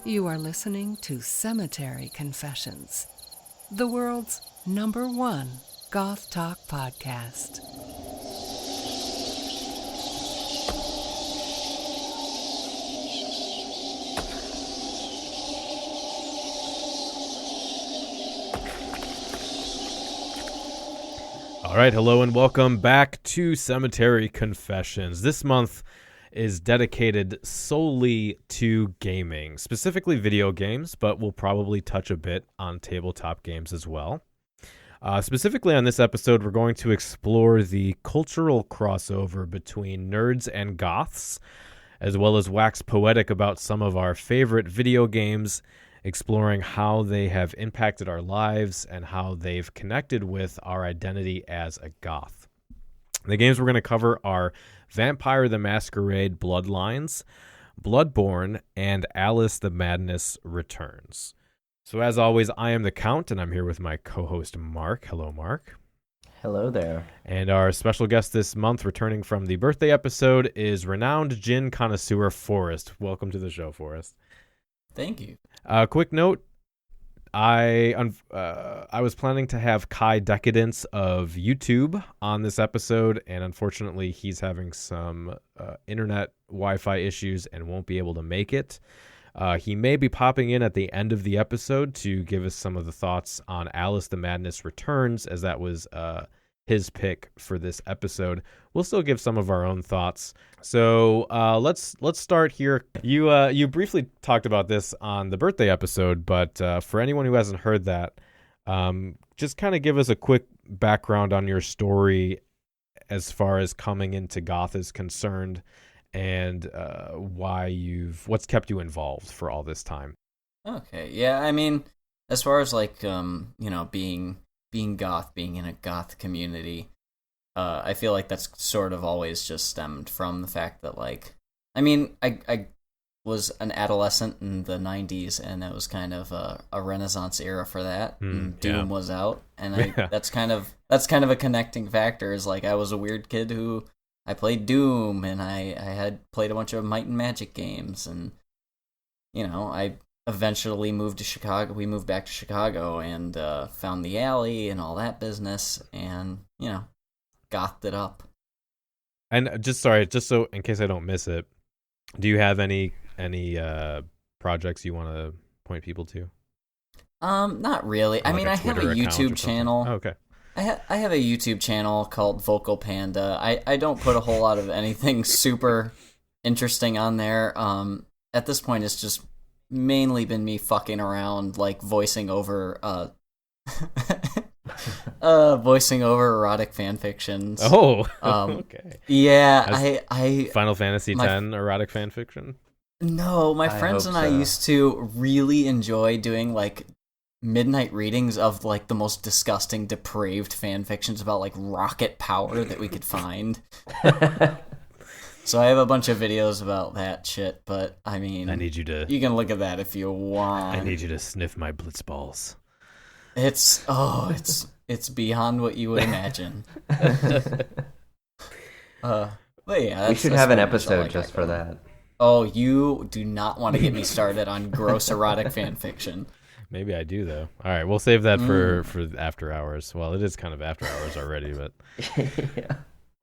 You are listening to Cemetery Confessions, the world's #1 goth talk podcast. All right, hello and welcome back to Cemetery Confessions. This month is dedicated solely to gaming, specifically video games, but we'll probably touch a bit on tabletop games as well. Specifically on this episode, we're going to explore the cultural crossover between nerds and goths, as well as wax poetic about some of our favorite video games, exploring how they have impacted our lives and how they've connected with our identity as a goth. The games we're going to cover are Vampire the Masquerade Bloodlines, Bloodborne, and Alice the Madness Returns. So as always, I am the Count, and I'm here with my co-host Mark. Hello, Mark. Hello there. And our special guest this month, returning from the birthday episode, is renowned gin connoisseur Forrest. Welcome to the show, Forrest. Thank you. Quick note, I was planning to have Kai Decadence of YouTube on this episode, and unfortunately he's having some internet Wi-Fi issues and won't be able to make it. He may be popping in at the end of the episode to give us some of the thoughts on Alice the Madness Returns, as that was his pick for this episode. We'll still give some of our own thoughts. So let's start here. You briefly talked about this on the birthday episode, but for anyone who hasn't heard that, just kind of give us a quick background on your story as far as coming into goth is concerned, and what's kept you involved for all this time. Okay, yeah, I mean, as far as like being goth, being in a goth community, I feel like that's sort of always just stemmed from the fact that, like, I mean, I was an adolescent in the 90s, and it was kind of a renaissance era for that, and Doom was out, and that's kind of a connecting factor, is like I was a weird kid who I played Doom, and I had played a bunch of Might and Magic games, and, you know, I eventually moved to Chicago. We moved back to Chicago and found the alley and all that business, and, you know, gothed it up. And just so in case I don't miss it, do you have any projects you want to point people to? Not really. Or I mean, I have a YouTube channel. Oh, okay. I have a YouTube channel called Vocal Panda. I don't put a whole lot of anything super interesting on there. At this point, it's just mainly been me fucking around, like voicing over erotic fan fictions. Oh, okay. Yeah, I Final Fantasy X erotic fan fiction. No, my friends and I used to really enjoy doing like midnight readings of like the most disgusting, depraved fan fictions about like rocket power that we could find. So I have a bunch of videos about that shit, but I mean, you can look at that if you want. I need you to sniff my blitzballs. It's beyond what you would imagine. But yeah, we should have an episode just for that. Oh, you do not want to get me started on gross erotic fan fiction. Maybe I do, though. All right, we'll save that for after hours. Well, it is kind of after hours already, but yeah.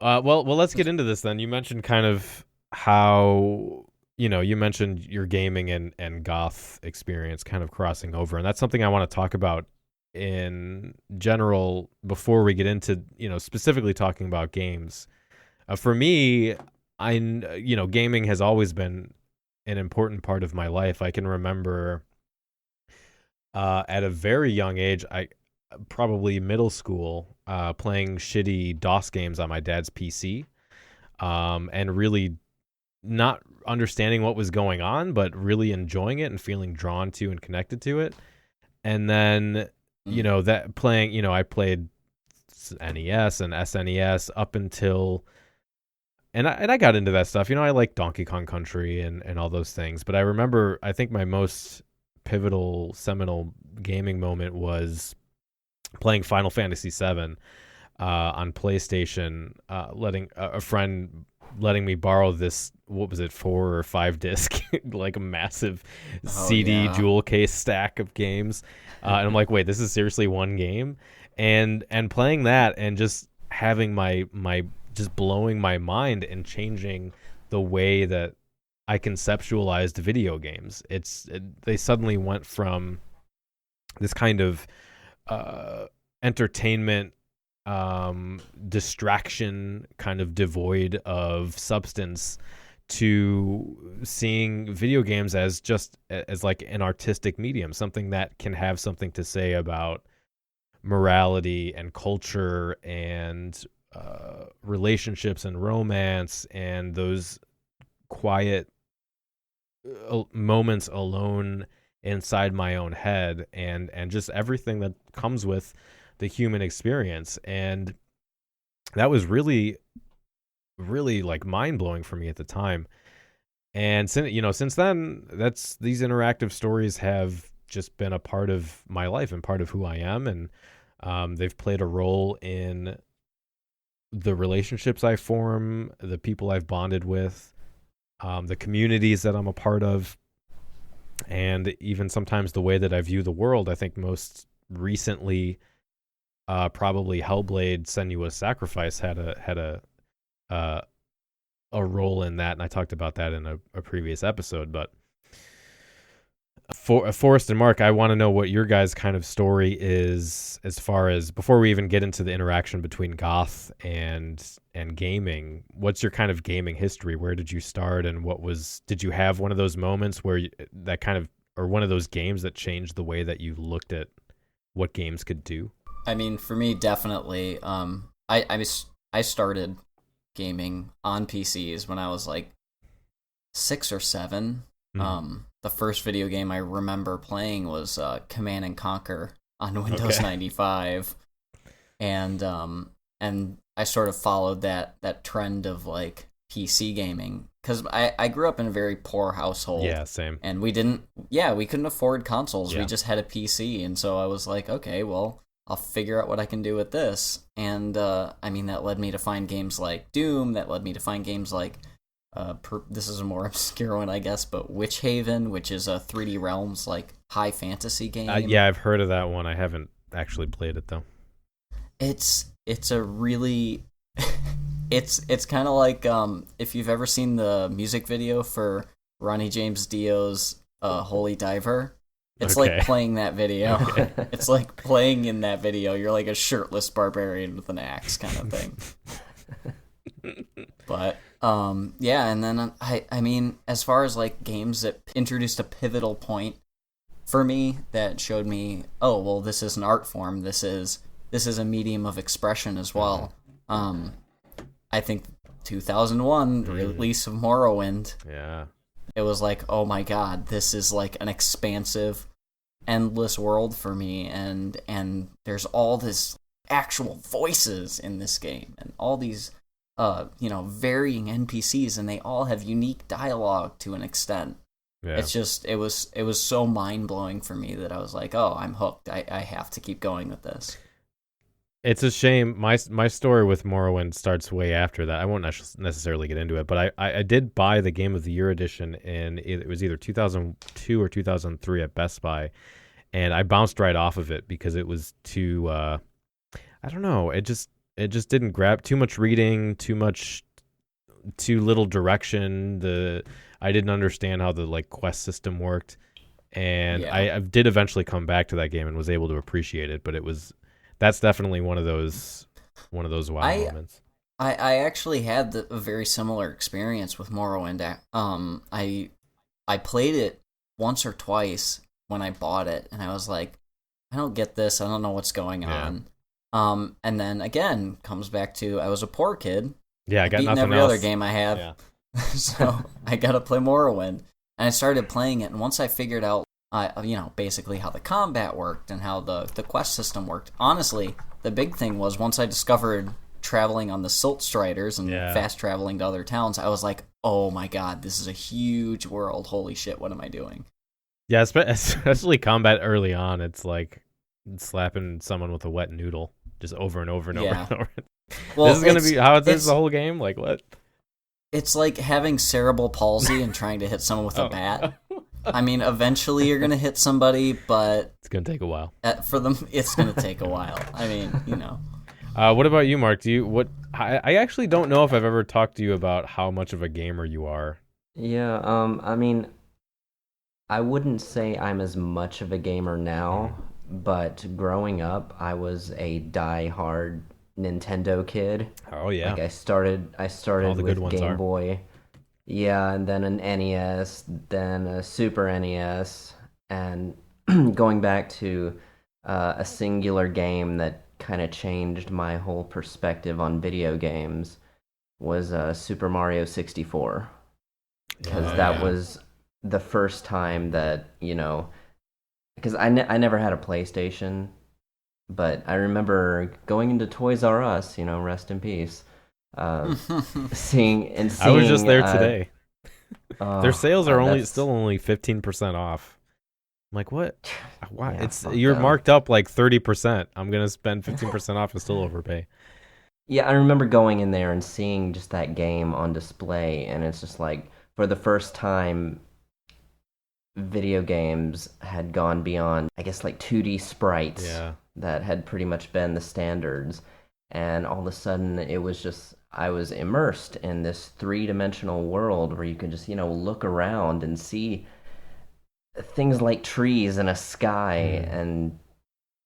Well, let's get into this then. You mentioned kind of how, you mentioned your gaming and goth experience kind of crossing over, and that's something I want to talk about in general before we get into, specifically talking about games. For me, gaming has always been an important part of my life. I can remember at a very young age, probably middle school, playing shitty DOS games on my dad's PC, and really not understanding what was going on, but really enjoying it and feeling drawn to and connected to it. And then, that playing, I played NES and SNES up until, and I got into that stuff. I like Donkey Kong Country and all those things. But I remember, I think my most pivotal, seminal gaming moment was playing Final Fantasy VII on PlayStation, letting a friend letting me borrow this, what was it, 4 or 5 disc, like a massive CD jewel case stack of games. And I'm like, wait, this is seriously one game? And playing that and just having my just blowing my mind and changing the way that I conceptualized video games. They suddenly went from this kind of entertainment, distraction, kind of devoid of substance, to seeing video games as just as like an artistic medium, something that can have something to say about morality and culture and relationships and romance and those quiet moments alone inside my own head, and just everything that comes with the human experience. And that was really, really like mind-blowing for me at the time. And since then, these interactive stories have just been a part of my life and part of who I am, and they've played a role in the relationships I form, the people I've bonded with, the communities that I'm a part of, and even sometimes the way that I view the world. I think most recently, probably Hellblade: Senua's Sacrifice had a role in that, and I talked about that in a previous episode. But for Forrest and Mark, I want to know what your guys' kind of story is, as far as, before we even get into the interaction between goth and gaming. What's your kind of gaming history? Where did you start, and did you have one of those moments where or one of those games that changed the way that you looked at what games could do? I mean, for me, definitely. I started gaming on PCs when I was like 6 or 7. The first video game I remember playing was Command and Conquer on Windows 95, and I sort of followed that trend of like PC gaming, because I grew up in a very poor household. Yeah, same. And we couldn't afford consoles. Yeah. We just had a PC, and so I was like, okay, well, I'll figure out what I can do with this. And I mean, that led me to find games like Doom. That led me to find games like this is a more obscure one, I guess, but Witch Haven, which is a 3D Realms like high fantasy game. Yeah, I've heard of that one. I haven't actually played it though. It's a really it's kind of like if you've ever seen the music video for Ronnie James Dio's Holy Diver. It's like playing that video. Okay. It's like playing in that video. You're like a shirtless barbarian with an axe kind of thing. But yeah, and then I mean, as far as like games that introduced a pivotal point for me that showed me, oh well, this is an art form. This is a medium of expression as well. I think 2001 release of Morrowind. Yeah. It was like, oh my god, this is like an expansive, endless world for me, and there's all this actual voices in this game, and all these varying NPCs, and they all have unique dialogue to an extent. Yeah. It's just it was so mind blowing for me that I was like, oh, I'm hooked. I have to keep going with this. It's a shame. My story with Morrowind starts way after that. I won't necessarily get into it, but I did buy the Game of the Year edition, and it was either 2002 or 2003 at Best Buy, and I bounced right off of it because it was too. I don't know. It just didn't grab. Too much reading, too little direction. I didn't understand how the like quest system worked, and yeah. I did eventually come back to that game and was able to appreciate it, but that's definitely one of those wow moments. I actually had a very similar experience with Morrowind. I played it once or twice when I bought it, and I was like, I don't get this. I don't know what's going on. And then again, comes back to I was a poor kid. Yeah, I got nothing every else. Other game I have. Yeah. So I got to play Morrowind, and I started playing it. And once I figured out, basically how the combat worked and how the quest system worked. Honestly, the big thing was once I discovered traveling on the Silt Striders and fast traveling to other towns, I was like, oh my god, this is a huge world. Holy shit, what am I doing? Yeah, especially combat early on. It's like slapping someone with a wet noodle just over and over and over and over. Well, this is going to be how it is the whole game? Like, what? It's like having cerebral palsy and trying to hit someone with a bat. I mean, eventually you're gonna hit somebody, but It's gonna take a while. for them, it's gonna take a while. I mean, you know. What about you, Mark? I actually don't know if I've ever talked to you about how much of a gamer you are. Yeah, I mean, I wouldn't say I'm as much of a gamer now, but growing up, I was a die-hard Nintendo kid. Oh yeah. Like I started All the good with ones Game are. Boy. Yeah, and then an NES, then a Super NES, and going back to a singular game that kind of changed my whole perspective on video games was Super Mario 64. Because that was the first time that, because I never had a PlayStation, but I remember going into Toys R Us, rest in peace, seeing. I was just there today. Their sales are that's- still only 15% off. I'm like, what? Why? Yeah, You're them. marked up like 30%. I'm gonna spend 15% off and still overpay. Yeah, I remember going in there and seeing just that game on display, and it's just like, for the first time, video games had gone beyond, I guess, like 2D sprites that had pretty much been the standards. And all of a sudden, it was just, I was immersed in this three-dimensional world where you could just, look around and see things like trees and a sky. And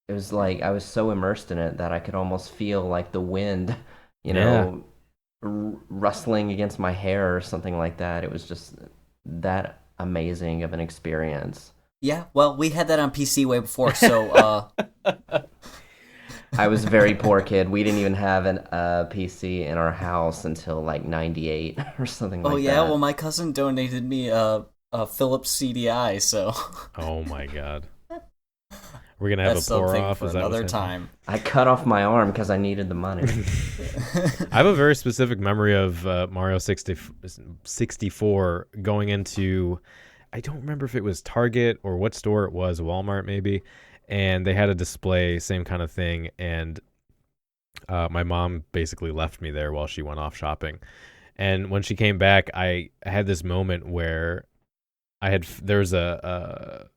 it was like, I was so immersed in it that I could almost feel like the wind, rustling against my hair or something like that. It was just that amazing of an experience. Yeah, well, we had that on PC way before, so I was a very poor kid. We didn't even have a PC in our house until like 98 or something like that. Oh yeah, well, my cousin donated me a Philips CDI, so Oh my god. We're gonna have that's a pour something off. for Is that another what's happening? time. I cut off my arm because I needed the money. I have a very specific memory of Mario 64 going into, I don't remember if it was Target or what store it was, Walmart maybe, and they had a display, same kind of thing, and my mom basically left me there while she went off shopping. And when she came back, I had this moment where there's a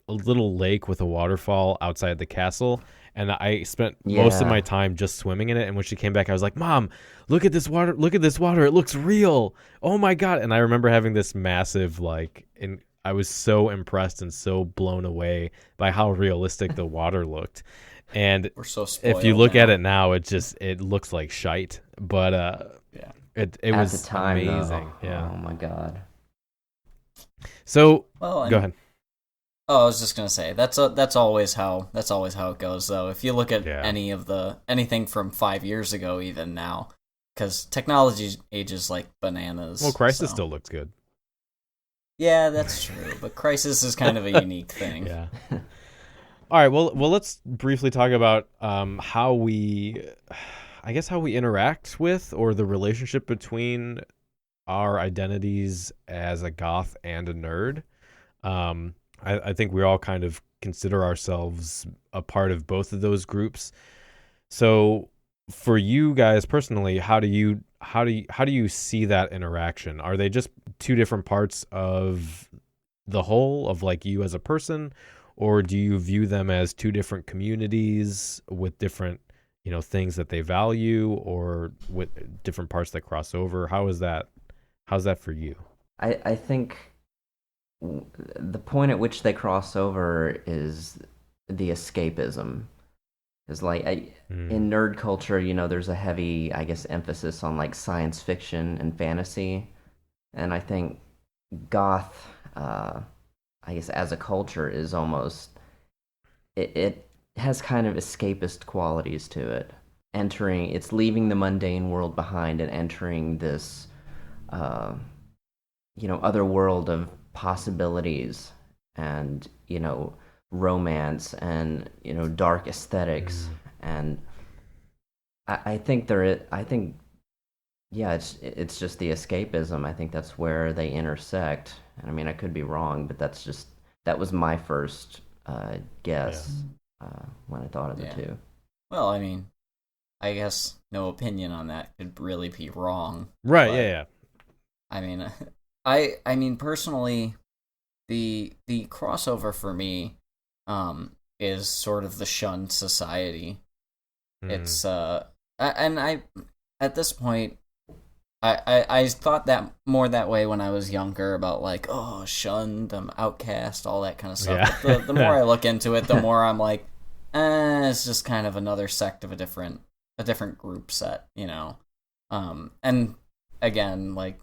little lake with a waterfall outside the castle, and I spent most of my time just swimming in it. And when she came back, I was like, Mom, look at this water, it looks real, oh my god. And I remember having this massive I was so impressed and so blown away by how realistic the water looked. And We're so spoiled if you look now. at it now, it looks like shite, but it At was the time, amazing. though, Yeah. oh my god. So Well, go ahead. Oh, I was just gonna say that's always how it goes, though. If you look at anything from 5 years ago, even now, because technology ages like bananas. Well, Crisis so. still looks good. Yeah, that's true, but Crisis is kind of a unique thing. Yeah. All right. Well, let's briefly talk about how we interact with, or the relationship between our identities as a goth and a nerd. I think we all kind of consider ourselves a part of both of those groups. So, for you guys personally, how do you see that interaction? Are they just two different parts of the whole of like you as a person, or do you view them as two different communities with different, things that they value, or with different parts that cross over? How's that for you? I think the point at which they cross over is the escapism. Is like in nerd culture, there's a heavy, I guess, emphasis on like science fiction and fantasy, and I think goth, I guess, as a culture is almost it has kind of escapist qualities to it. It's leaving the mundane world behind and entering this, other world of possibilities and romance and dark aesthetics. And I think it's just the escapism. I think that's where they intersect. And I mean, I could be wrong, but that was my first guess when I thought of the two. Well, I mean, I guess no opinion on that could really be wrong. Right? But, Yeah. I mean, I mean personally, the crossover for me, is sort of the shunned society. It's and I at this point. I thought that more that way when I was younger about like, oh, shunned, outcast, all that kind of stuff. Yeah. But the more I look into it, the more I'm like, it's just kind of another sect of a different group set, you know. And again, like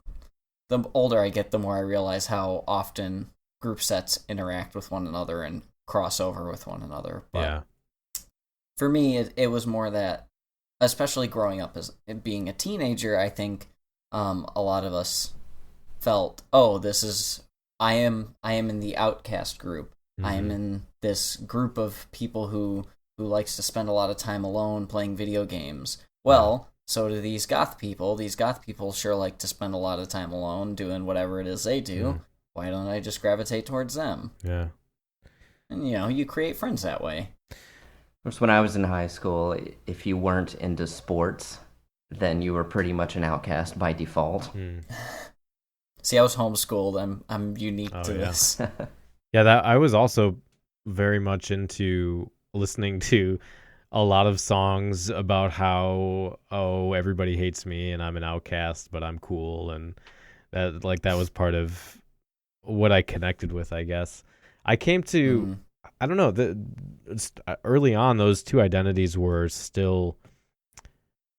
the older I get, the more I realize how often group sets interact with one another and cross over with one another. But Yeah. for me, it was more that, especially growing up as being a teenager, I think. A lot of us felt, oh, I am in the outcast group. Mm-hmm. I am in this group of people who likes to spend a lot of time alone playing video games. Well, so do these goth people. These goth people sure like to spend a lot of time alone doing whatever it is they do. Mm. Why don't I just gravitate towards them? Yeah. And, you create friends that way. Of course, when I was in high school, if you weren't into sports, then you were pretty much an outcast by default. See, I was homeschooled. I'm unique to this. Yeah, that I was also very much into listening to a lot of songs about how, oh, everybody hates me and I'm an outcast, but I'm cool, and that was part of what I connected with, I guess. I came to I don't know, early on those two identities were still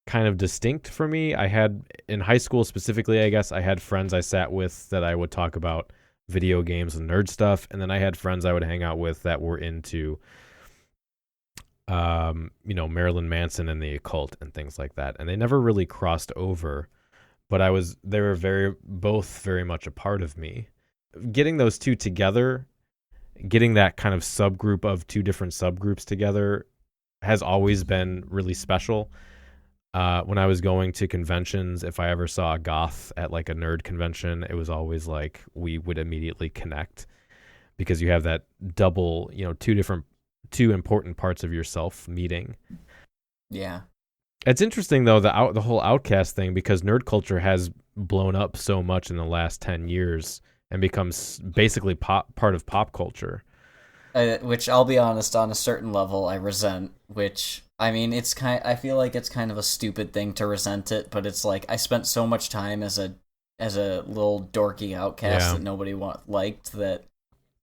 kind of distinct for me. I had, in high school specifically, I guess, I had friends I sat with that I would talk about video games and nerd stuff, and then I had friends I would hang out with that were into Marilyn Manson and the occult and things like that, and they never really crossed over, but they were both very much a part of me. Getting those two together, getting that kind of subgroup of two different subgroups together has always been really special. When I was going to conventions, if I ever saw a goth at like a nerd convention, it was always like we would immediately connect, because you have that double, two important parts of yourself meeting. Yeah. It's interesting though, the whole outcast thing, because nerd culture has blown up so much in the last 10 years and becomes basically part of pop culture. Which, I'll be honest, on a certain level, I resent. Which, I mean, I feel like it's kind of a stupid thing to resent it, but it's like I spent so much time as a little dorky outcast that nobody liked, that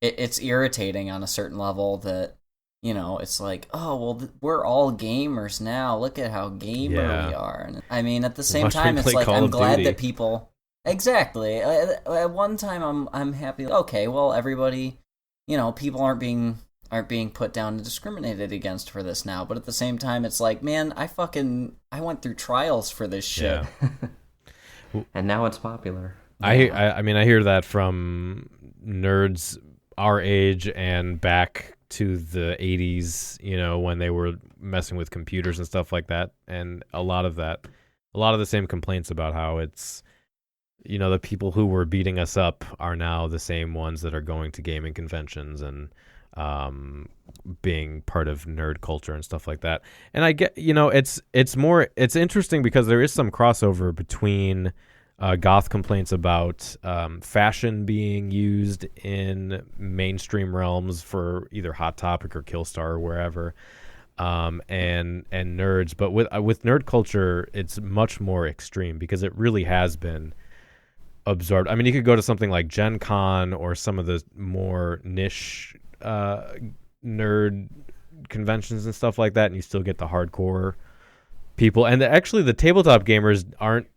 it's irritating on a certain level. That, it's like, oh well, we're all gamers now. Look at how gamer we are. And I mean, at the same time, it's like I'm glad that people. Exactly. At one time, I'm happy. Okay, well, everybody. People aren't being put down and discriminated against for this now. But at the same time, it's like, man, I went through trials for this shit. Yeah. And now it's popular. I mean, I hear that from nerds our age and back to the 80s, when they were messing with computers and stuff like that. And a lot of the same complaints about how it's, the people who were beating us up are now the same ones that are going to gaming conventions and being part of nerd culture and stuff like that. And I get, it's interesting because there is some crossover between goth complaints about fashion being used in mainstream realms for either Hot Topic or Killstar or wherever, and nerds. But with nerd culture, it's much more extreme because it really has been absorbed. I mean, you could go to something like Gen Con or some of the more niche nerd conventions and stuff like that, and you still get the hardcore people. And actually, the tabletop gamers aren't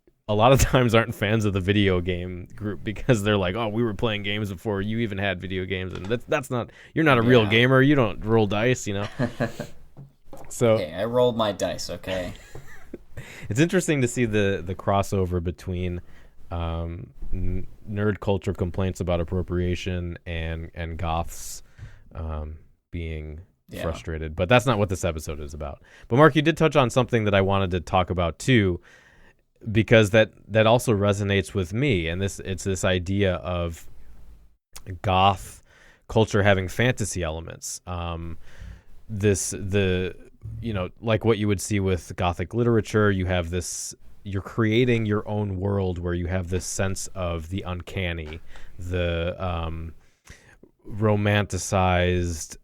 fans of the video game group, because they're like, oh, we were playing games before you even had video games, and that's not, you're not a real gamer, you don't roll dice, So okay, I rolled my dice, okay. It's interesting to see the crossover between nerd culture complaints about appropriation and goths being frustrated, but that's not what this episode is about. But Mark, you did touch on something that I wanted to talk about too, because that also resonates with me, and it's this idea of goth culture having fantasy elements. The like what you would see with Gothic literature, you have this, you're creating your own world where you have this sense of the uncanny, the romanticized,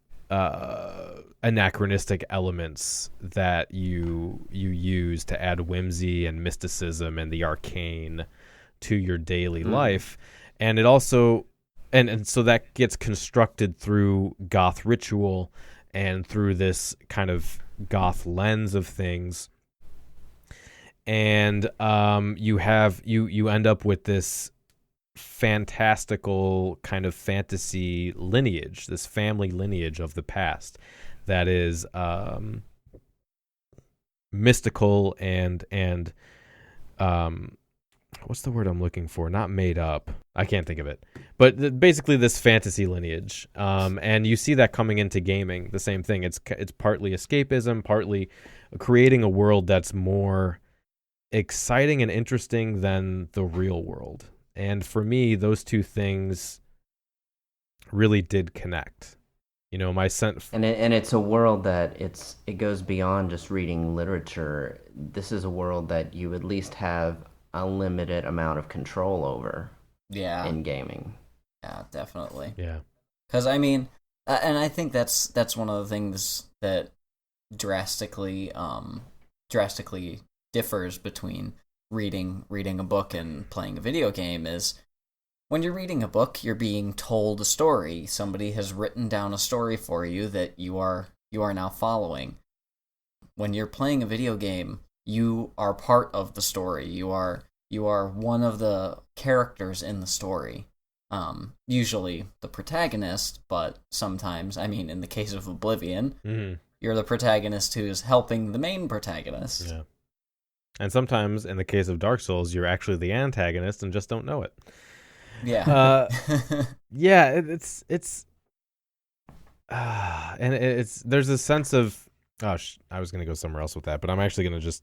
anachronistic elements that you use to add whimsy and mysticism and the arcane to your daily life. And it also, and so that gets constructed through goth ritual and through this kind of goth lens of things. And you end up with this fantastical kind of fantasy lineage, this family lineage of the past that is mystical and what's the word I'm looking for? Not made up. I can't think of it. But basically this fantasy lineage. And you see that coming into gaming, the same thing. It's partly escapism, partly creating a world that's more exciting and interesting than the real world. And for me, those two things really did connect. My sense. And it's a world that it goes beyond just reading literature. This is a world that you at least have a limited amount of control over. Yeah. In gaming. Yeah, definitely. Yeah. Because I mean, and I think that's one of the things that drastically differs between reading a book and playing a video game is when you're reading a book, you're being told a story. Somebody has written down a story for you that you are now following. When you're playing a video game, you are part of the story. You are one of the characters in the story. Usually the protagonist, but sometimes, I mean, in the case of Oblivion, you're the protagonist who's helping the main protagonist. Yeah. And sometimes, in the case of Dark Souls, you're actually the antagonist and just don't know it. Yeah. Yeah, there's a sense of, I was going to go somewhere else with that, but I'm actually going to just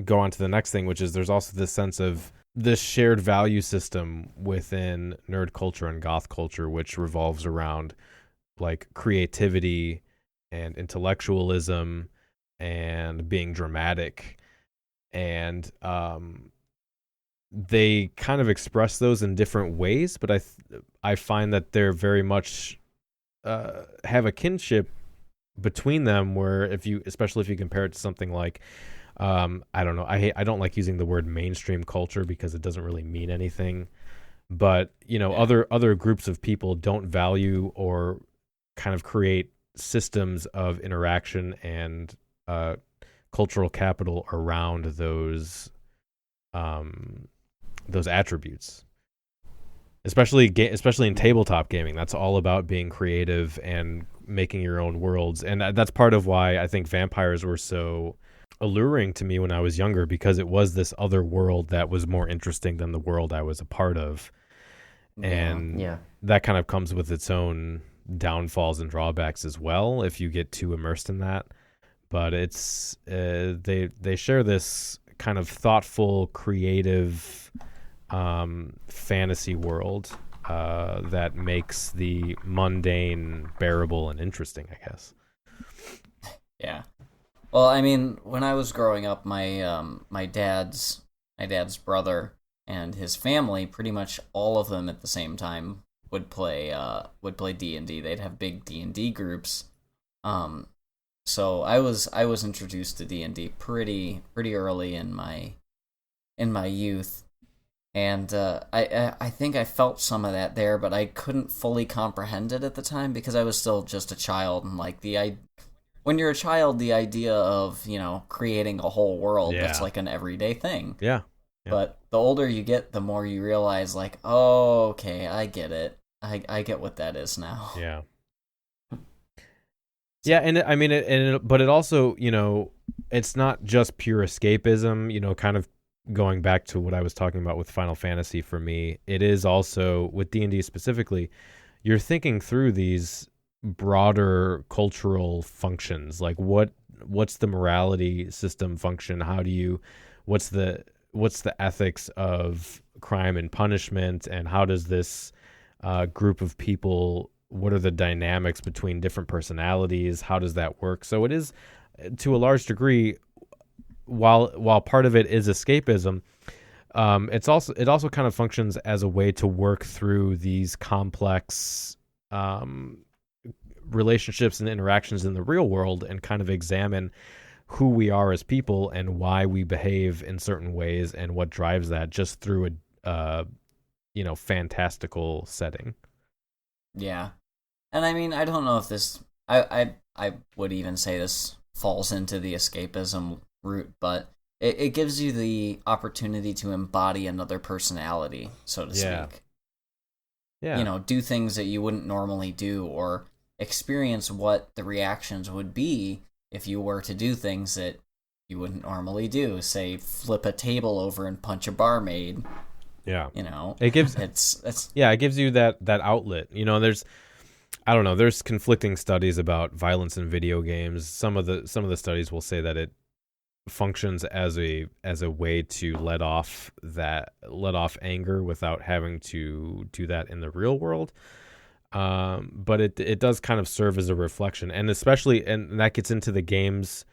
go on to the next thing, which is there's also this sense of this shared value system within nerd culture and goth culture, which revolves around like creativity and intellectualism and being dramatic. And they kind of express those in different ways, but I find that they're very much have a kinship between them, where especially if you compare it to something like I don't know, I don't like using the word mainstream culture because it doesn't really mean anything, but other groups of people don't value or kind of create systems of interaction and cultural capital around those attributes, especially in tabletop gaming. That's all about being creative and making your own worlds, and that's part of why I think vampires were so alluring to me when I was younger, because it was this other world that was more interesting than the world I was a part of. And that kind of comes with its own downfalls and drawbacks as well if you get too immersed in that. But it's they share this kind of thoughtful, creative fantasy world that makes the mundane bearable and interesting, I guess. Yeah. Well, I mean, when I was growing up, my dad's brother and his family, pretty much all of them at the same time, would play D&D. They'd have big D&D groups. So I was introduced to D&D pretty early in my youth, and I think I felt some of that there, but I couldn't fully comprehend it at the time because I was still just a child, and like when you're a child, the idea of creating a whole world, that's like an everyday thing. Yeah. But the older you get, the more you realize, like, oh, okay, I get it. I get what that is now. Yeah. Yeah, and I mean, but it also, it's not just pure escapism, kind of going back to what I was talking about with Final Fantasy for me. It is also, with D&D specifically, you're thinking through these broader cultural functions, like what's the morality system function? What's the ethics of crime and punishment, and how does this group of people, what are the dynamics between different personalities? How does that work? So it is to a large degree, while part of it is escapism, it also kind of functions as a way to work through these complex relationships and interactions in the real world and kind of examine who we are as people and why we behave in certain ways and what drives that just through a fantastical setting. Yeah. And I mean, I don't know if this I would even say this falls into the escapism route, but it gives you the opportunity to embody another personality, so to speak. Yeah. Do things that you wouldn't normally do, or experience what the reactions would be if you were to do things that you wouldn't normally do. Say, flip a table over and punch a barmaid. Yeah. It gives it gives you that outlet. There's conflicting studies about violence in video games. Some of the studies will say that it functions as a way to let off anger without having to do that in the real world. But it does kind of serve as a reflection, and that gets into the games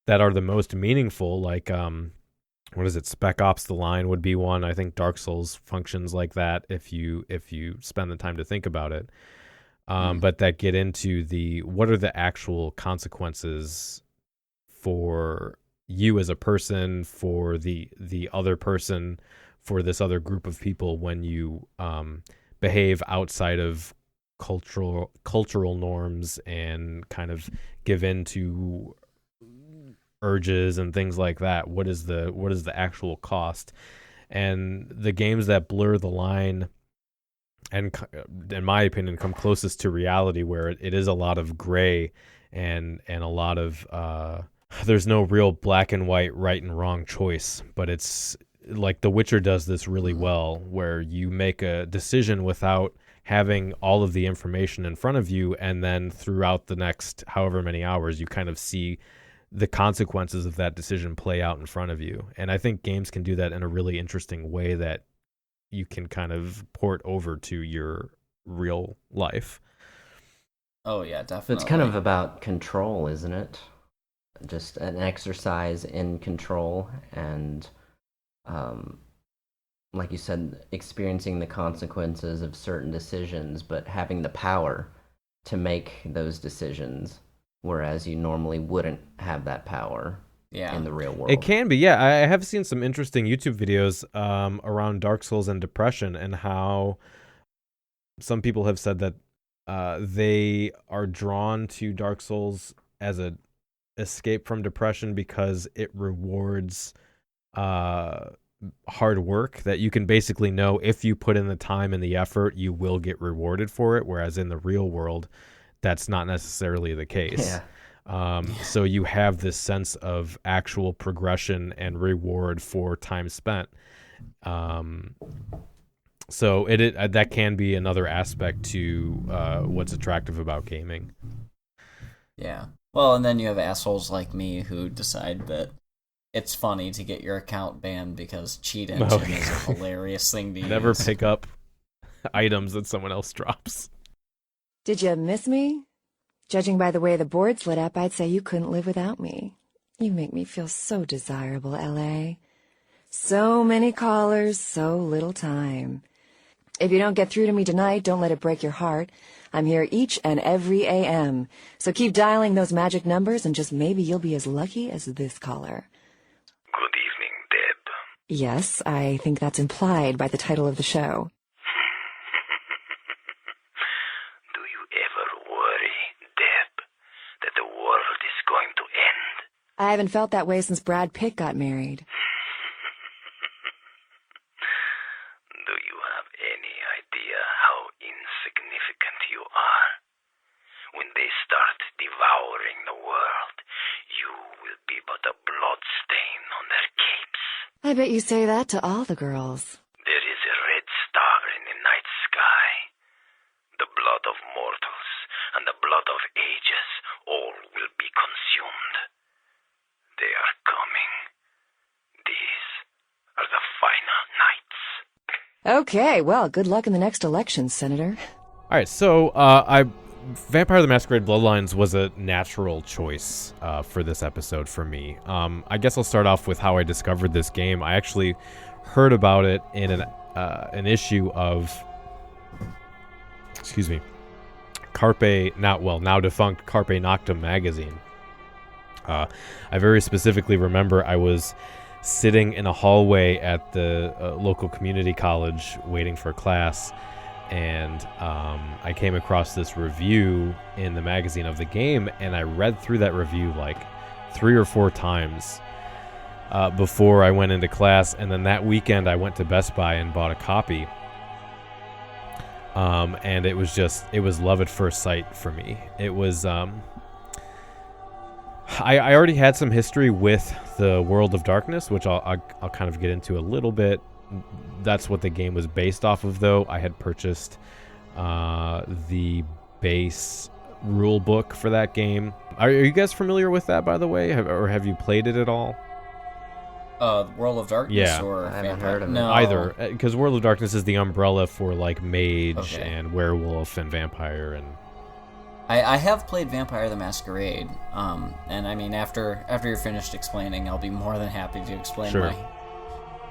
that are the most meaningful, like what is it? Spec Ops: The Line would be one. I think Dark Souls functions like that if you spend the time to think about it. But that get into what are the actual consequences for you as a person, for the other person, for this other group of people when you behave outside of cultural norms and kind of give in to urges and things like that. What is the actual cost? And the games that blur the line and, in my opinion, come closest to reality, where it is a lot of gray and a lot of there's no real black and white, right and wrong choice, but it's like The Witcher does this really well, where you make a decision without having all of the information in front of you, and then throughout the next however many hours you kind of see the consequences of that decision play out in front of you. And I think games can do that in a really interesting way that you can kind of port over to your real life. Oh yeah, definitely. It's kind of about control, isn't it? Just an exercise in control and, like you said, experiencing the consequences of certain decisions, but having the power to make those decisions, whereas you normally wouldn't have that power in the real world. It can be, yeah. I have seen some interesting YouTube videos around Dark Souls and depression, and how some people have said that they are drawn to Dark Souls as a escape from depression because it rewards hard work, that you can basically know if you put in the time and the effort, you will get rewarded for it, whereas in the real world, that's not necessarily the case. So you have this sense of actual progression and reward for time spent. So that can be another aspect to what's attractive about gaming. Yeah. Well, and then you have assholes like me who decide that it's funny to get your account banned because cheat engine is a hilarious thing to use. Never pick up items that someone else drops. Did you miss me? Judging by the way the board's lit up, I'd say you couldn't live without me. You make me feel so desirable, L.A. So many callers, so little time. If you don't get through to me tonight, don't let it break your heart. I'm here each and every a.m., so keep dialing those magic numbers and just maybe you'll be as lucky as this caller. Good evening, Deb. Yes, I think that's implied by the title of the show. Do you ever worry, Deb, that the world is going to end? I haven't felt that way since Brad Pitt got married. Do you have any idea how insignificant you are? When they start devouring the world, you will be but a bloodstain on their capes. I bet you say that to all the girls. There is a red star in the night sky. The blood of mortals and the blood of ages all will be consumed. They are coming. These are the final nights. Okay, well, good luck in the next election, Senator. All right, so I Vampire the Masquerade Bloodlines was a natural choice for this episode for me. I guess I'll start off with how I discovered this game. I actually heard about it in an issue of, now defunct Carpe Noctem magazine. I very specifically remember I was sitting in a hallway at the local community college waiting for class, and I came across this review in the magazine of the game, and I read through that review like 3 or 4 times before I went into class, and then that weekend I went to Best Buy and bought a copy. And it was love at first sight for me. It was, I already had some history with the World of Darkness, which I'll kind of get into a little bit. That's what the game was based off of, though. I had purchased the base rule book for that game. Are you guys familiar with that, by the way? Or have you played it at all? World of Darkness? Yeah. Or I haven't heard of it. No. Either, because World of Darkness is the umbrella for like mage and werewolf and vampire. And I have played Vampire the Masquerade, and I mean, after you're finished explaining, I'll be more than happy to explain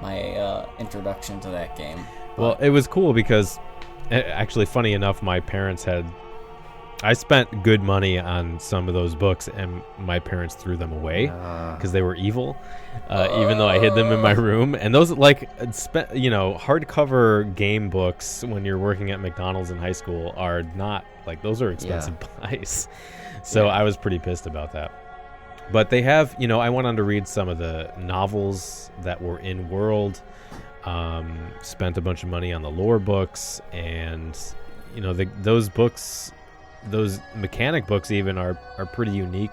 my introduction to that game. Well, it was cool because, actually, funny enough, my parents I spent good money on some of those books, and my parents threw them away because they were evil, even though I hid them in my room. And those, hardcover game books when you're working at McDonald's in high school are not, those are expensive buys. So I was pretty pissed about that. But they have, I went on to read some of the novels that were in World, spent a bunch of money on the lore books, and, those books... Those mechanic books even are pretty unique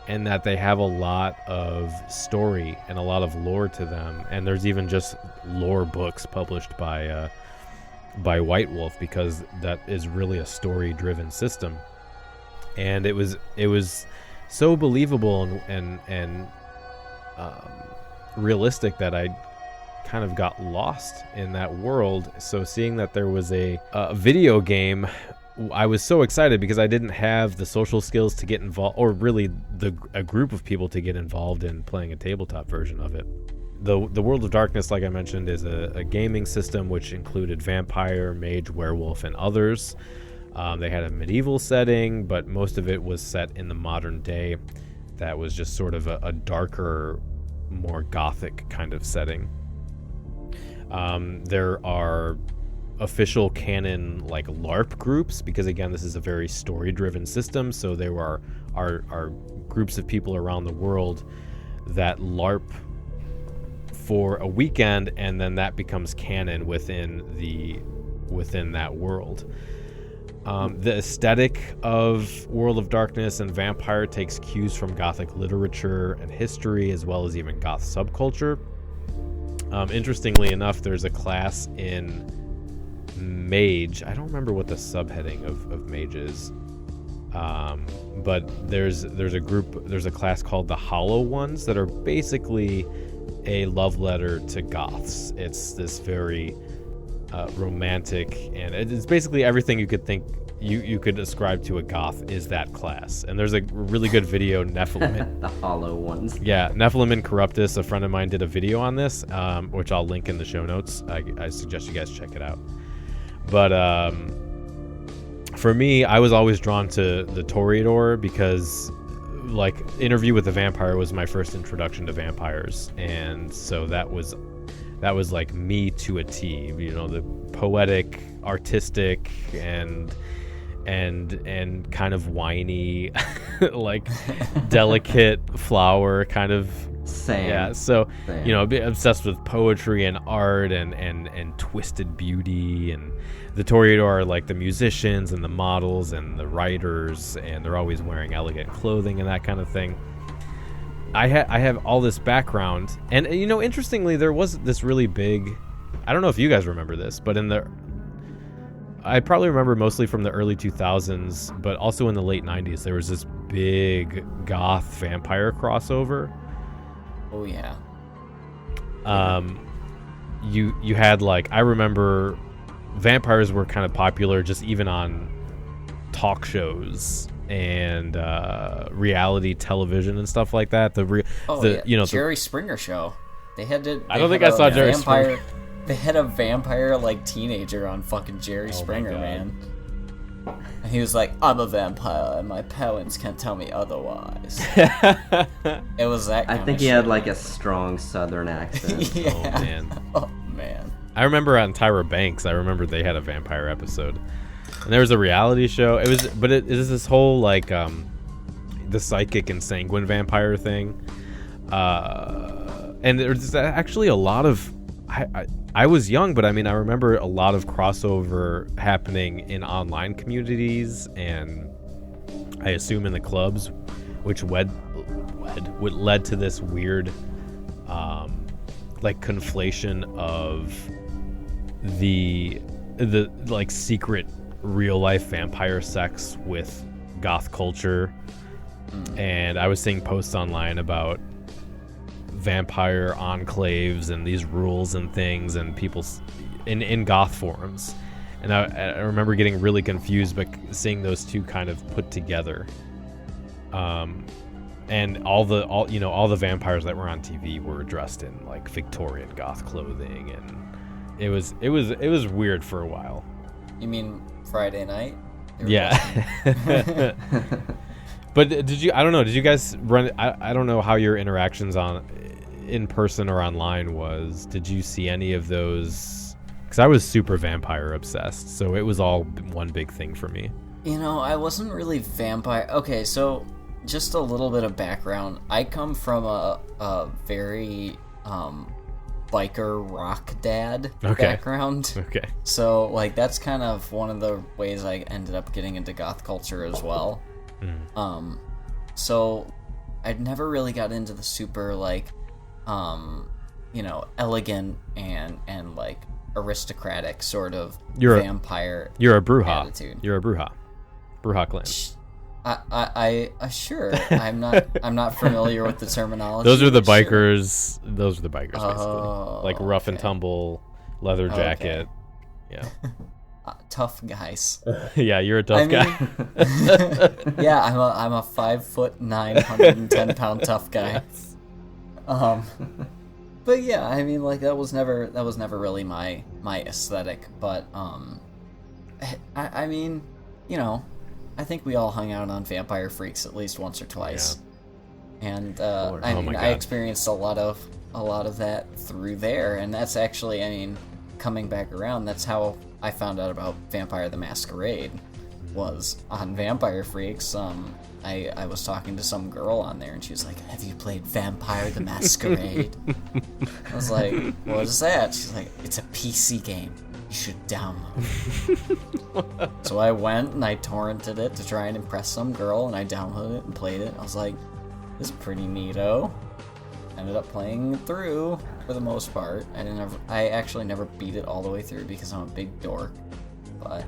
in that they have a lot of story and a lot of lore to them. And there's even just lore books published by White Wolf, because that is really a story-driven system. And it was so believable and realistic that I kind of got lost in that world. So seeing that there was a video game, I was so excited because I didn't have the social skills to get involved, or really a group of people to get involved in playing a tabletop version of it. The World of Darkness, like I mentioned, is a gaming system which included vampire, mage, werewolf, and others. They had a medieval setting, but most of it was set in the modern day. That was just sort of a darker, more gothic kind of setting. There are official canon LARP groups, because again, this is a very story-driven system, so there are groups of people around the world that LARP for a weekend, and then that becomes canon within that world. The aesthetic of World of Darkness and Vampire takes cues from Gothic literature and history, as well as even goth subculture. Interestingly enough, there's a class in Mage. I don't remember what the subheading of Mage is, but there's a class called the Hollow Ones that are basically a love letter to goths. It's this very romantic, and it's basically everything you could think you could ascribe to a goth is that class. And there's a really good video, Nephilim. The Hollow Ones. Yeah, Nephilim and Corruptus, a friend of mine, did a video on this, which I'll link in the show notes. I suggest you guys check it out. But for me, I was always drawn to the Toreador because, Interview with the Vampire was my first introduction to vampires, and so that was like me to a T. The poetic, artistic, and kind of whiny, delicate flower kind of. Same. Yeah, so Same. Obsessed with poetry and art and twisted beauty, and the Toreador are like the musicians and the models and the writers, and they're always wearing elegant clothing and that kind of thing. I have all this background, and interestingly, there was this really big. I don't know if you guys remember this, but I probably remember mostly from the early 2000s, but also in the late 90s, there was this big goth vampire crossover. Oh yeah. You had I remember vampires were kind of popular just even on talk shows and reality television and stuff like that. Jerry Springer show. They had to. I don't think I saw Jerry vampire, Springer. They had a vampire like teenager on fucking Jerry Springer, man. And he was like, "I'm a vampire, and my parents can't tell me otherwise." It was that. I think he had like a strong Southern accent. Yeah. Oh man. Oh man. I remember on Tyra Banks. I remember they had a vampire episode, and there was a reality show. It was this whole like the psychic and sanguine vampire thing, and there's actually a lot of. I was young, but I mean, I remember a lot of crossover happening in online communities, and I assume in the clubs, which led to this weird, like conflation of the like secret real life vampire sex with goth culture, and I was seeing posts online about vampire enclaves and these rules and things, and people in goth forums, and I remember getting really confused but seeing those two kind of put together, and all the vampires that were on TV were dressed in like Victorian goth clothing, and it was weird for a while. You mean Friday night? Yeah. But did you? I don't know. Did you guys run? I don't know how your interactions in person or online was. Did you see any of those? Because I was super vampire obsessed, so it was all one big thing for me. You know, I wasn't really vampire. Okay, so just a little bit of background. I come from a very biker rock dad background. Okay. So like that's kind of one of the ways I ended up getting into goth culture as well. So I'd never really got into the super like elegant and like aristocratic sort of vampire. You're a bruja attitude. You're a bruja clan. I sure I'm not familiar with the terminology. Those are the bikers. Those are the bikers, basically. Oh, like rough and tumble, leather jacket. Okay. Yeah. Tough guys. Yeah, you're a tough guy. Yeah, I'm a 5'9", 110-pound tough guy. But yeah, I mean, like that was never really my aesthetic. But I mean, you know, I think we all hung out on Vampire Freaks at least once or twice, and I experienced a lot of that through there, and that's actually, I mean, coming back around, that's how I found out about Vampire the Masquerade, was on Vampire Freaks. I was talking to some girl on there, and she was like, "Have you played Vampire the Masquerade?" I was like, "What is that?" She's like, "It's a PC game. You should download it." So I went and I torrented it to try and impress some girl, and I downloaded it and played it. I was like, "This is pretty neato." Ended up playing it through for the most part. I actually never beat it all the way through because I'm a big dork. But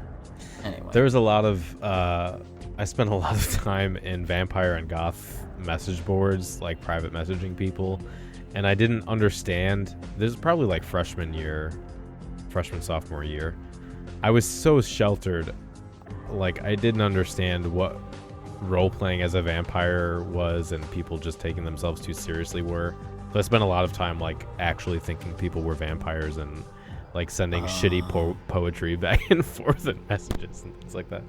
anyway, there was a lot of I spent a lot of time in vampire and goth message boards, like private messaging people, and I didn't understand. This is probably like freshman sophomore year. I was so sheltered, like I didn't understand what role-playing as a vampire was, and people just taking themselves too seriously were. So I spent a lot of time like actually thinking people were vampires and like sending shitty poetry back and forth in messages and things like that.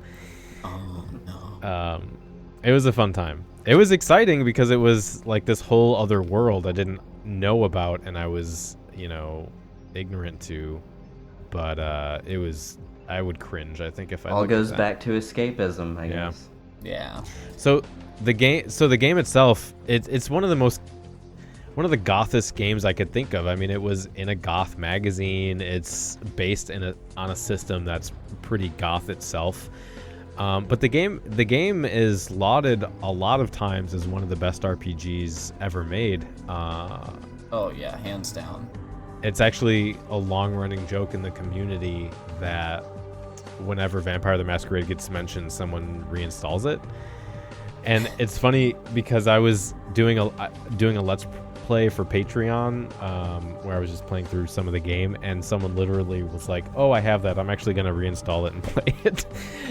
Oh no. It was a fun time. It was exciting because it was like this whole other world I didn't know about, and I was, ignorant to. But I would cringe, I think, if I all goes back to escapism, I guess. Yeah. So the game itself, it's one of the gothest games I could think of. I mean, it was in a goth magazine. It's based on a system that's pretty goth itself. But the game is lauded a lot of times as one of the best RPGs ever made. Oh yeah, hands down. It's actually a long-running joke in the community that whenever Vampire the Masquerade gets mentioned, someone reinstalls it. And it's funny because I was doing a let's replay for Patreon, where I was just playing through some of the game, and someone literally was like, "Oh, I have that. I'm actually going to reinstall it and play it."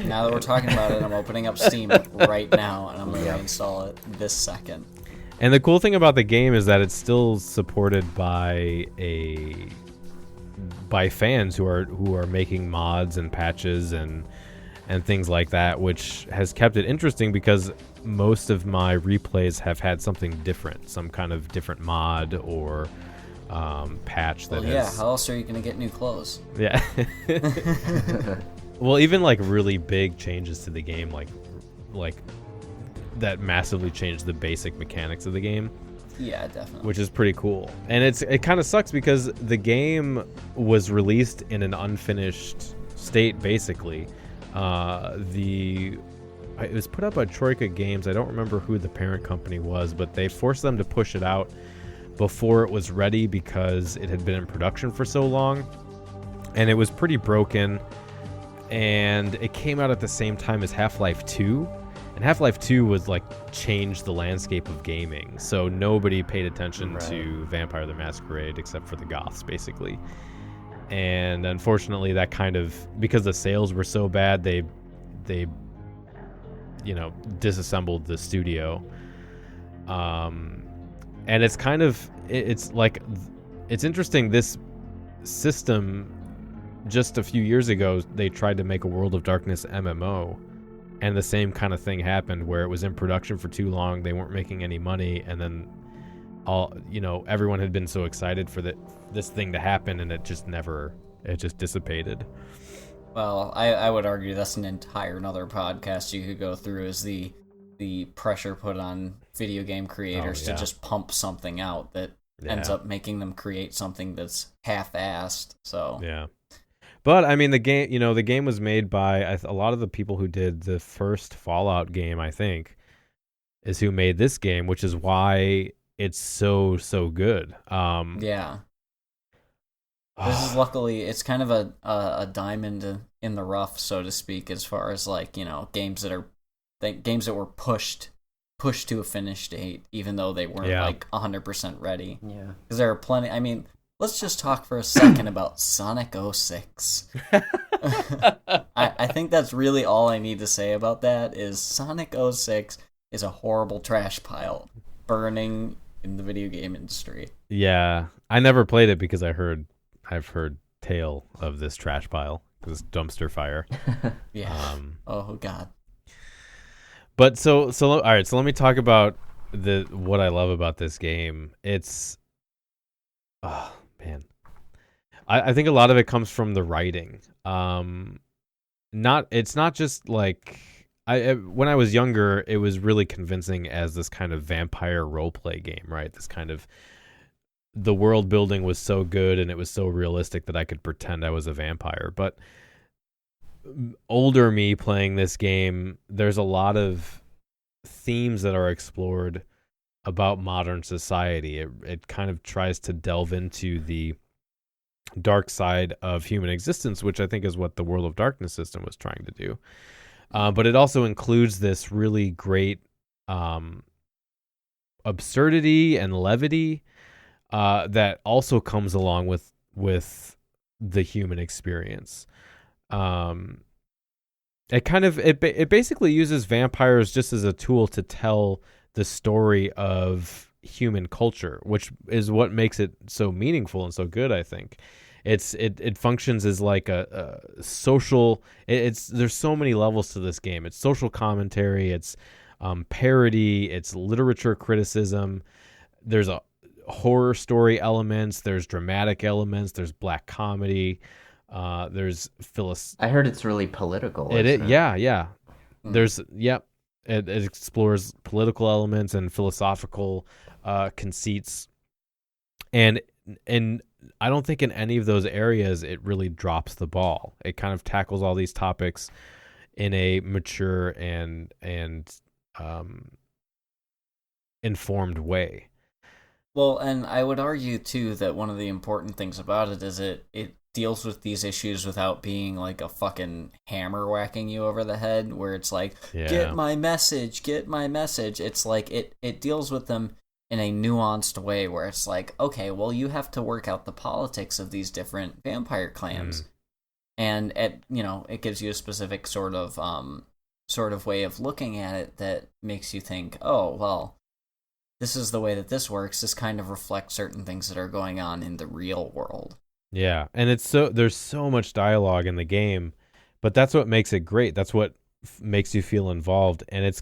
Now that we're talking about it, I'm opening up Steam right now, and I'm going to reinstall it this second. And the cool thing about the game is that it's still supported by fans who are making mods and patches and things like that, which has kept it interesting because most of my replays have had something different, some kind of different mod or patch that how else are you going to get new clothes? Yeah. Well, even like really big changes to the game, like that massively changed the basic mechanics of the game. Yeah, definitely. Which is pretty cool. And it kind of sucks because the game was released in an unfinished state, basically. It was put up by Troika Games. I don't remember who the parent company was, but they forced them to push it out before it was ready because it had been in production for so long. And it was pretty broken. And it came out at the same time as Half-Life 2. And Half-Life 2 was like changed the landscape of gaming. So nobody paid attention to Vampire the Masquerade except for the Goths, basically. And unfortunately, that kind of, because the sales were so bad, they disassembled the studio. And it's kind of, it's interesting. This system, just a few years ago, they tried to make a World of Darkness MMO, and the same kind of thing happened where it was in production for too long. They weren't making any money, and then everyone had been so excited for this thing to happen, and it just dissipated. Well, I would argue that's an entire another podcast you could go through, is the pressure put on video game creators to just pump something out that ends up making them create something that's half-assed. So yeah. But I mean, the game was made by a lot of the people who did the first Fallout game, I think, is who made this game, which is why it's so good. Yeah. This is luckily, it's kind of a diamond in the rough, so to speak, as far as games that were pushed to a finish date, even though they weren't 100% ready. Yeah. Because there are plenty. I mean, let's just talk for a second about Sonic 06. I think that's really all I need to say about that. Is Sonic 06 is a horrible trash pile burning in the video game industry. Yeah, I never played it because I've heard tale of this trash pile, this dumpster fire. Yeah. Oh God. But so all right. So let me talk about what I love about this game. It's, oh man, I think a lot of it comes from the writing. It's not just like when I was younger, it was really convincing as this kind of vampire roleplay game, right? This kind of, the world building was so good and it was so realistic that I could pretend I was a vampire. But older me playing this game, there's a lot of themes that are explored about modern society. It kind of tries to delve into the dark side of human existence, which I think is what the World of Darkness system was trying to do. But it also includes this really great absurdity and levity that also comes along with the human experience. It basically uses vampires just as a tool to tell the story of human culture, which is what makes it so meaningful and so good, I think. It functions as like a social. There's so many levels to this game. It's social commentary. It's parody. It's literature criticism. There's a horror story elements. There's dramatic elements. There's black comedy. There's I heard it's really political. Yeah. There's It explores political elements and philosophical conceits, and I don't think in any of those areas it really drops the ball. It kind of tackles all these topics in a mature and informed way. Well, and I would argue too that one of the important things about it is it deals with these issues without being like a fucking hammer whacking you over the head, where it's like, get my message. It's like it deals with them in a nuanced way where it's like, okay, well, you have to work out the politics of these different vampire clans. And it gives you a specific sort of way of looking at it that makes you think, oh, well, this is the way that this works. This kind of reflects certain things that are going on in the real world. Yeah, and there's so much dialogue in the game, but that's what makes it great. That's what makes you feel involved, and it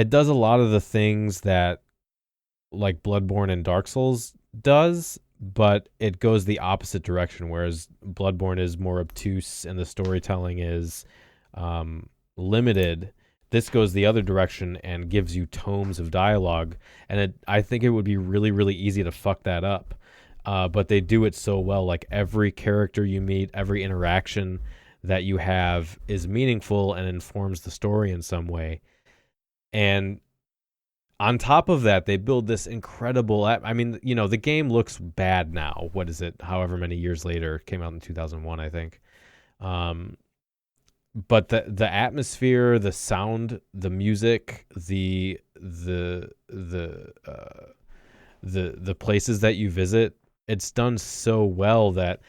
does a lot of the things that like Bloodborne and Dark Souls does, but it goes the opposite direction, whereas Bloodborne is more obtuse and the storytelling is limited. This goes the other direction and gives you tomes of dialogue, and I think it would be really, really easy to fuck that up. But they do it so well. Like every character you meet, every interaction that you have is meaningful and informs the story in some way. And on top of that, they build this incredible... I mean, the game looks bad now. What is it? However many years later. It came out in 2001, I think. But the atmosphere, the sound, the music, the places that you visit, it's done so well that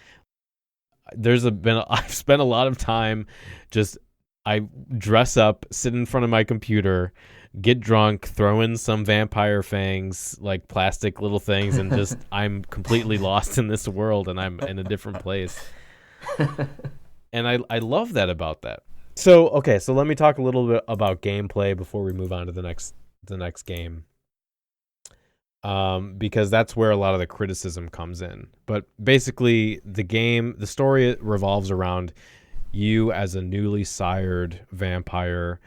I've spent a lot of time I dress up, sit in front of my computer, get drunk, throw in some vampire fangs, like plastic little things, and just I'm completely lost in this world and I'm in a different place. And I love that about that. So let me talk a little bit about gameplay before we move on to the next game. Because that's where a lot of the criticism comes in. But basically, the story revolves around you as a newly sired vampire.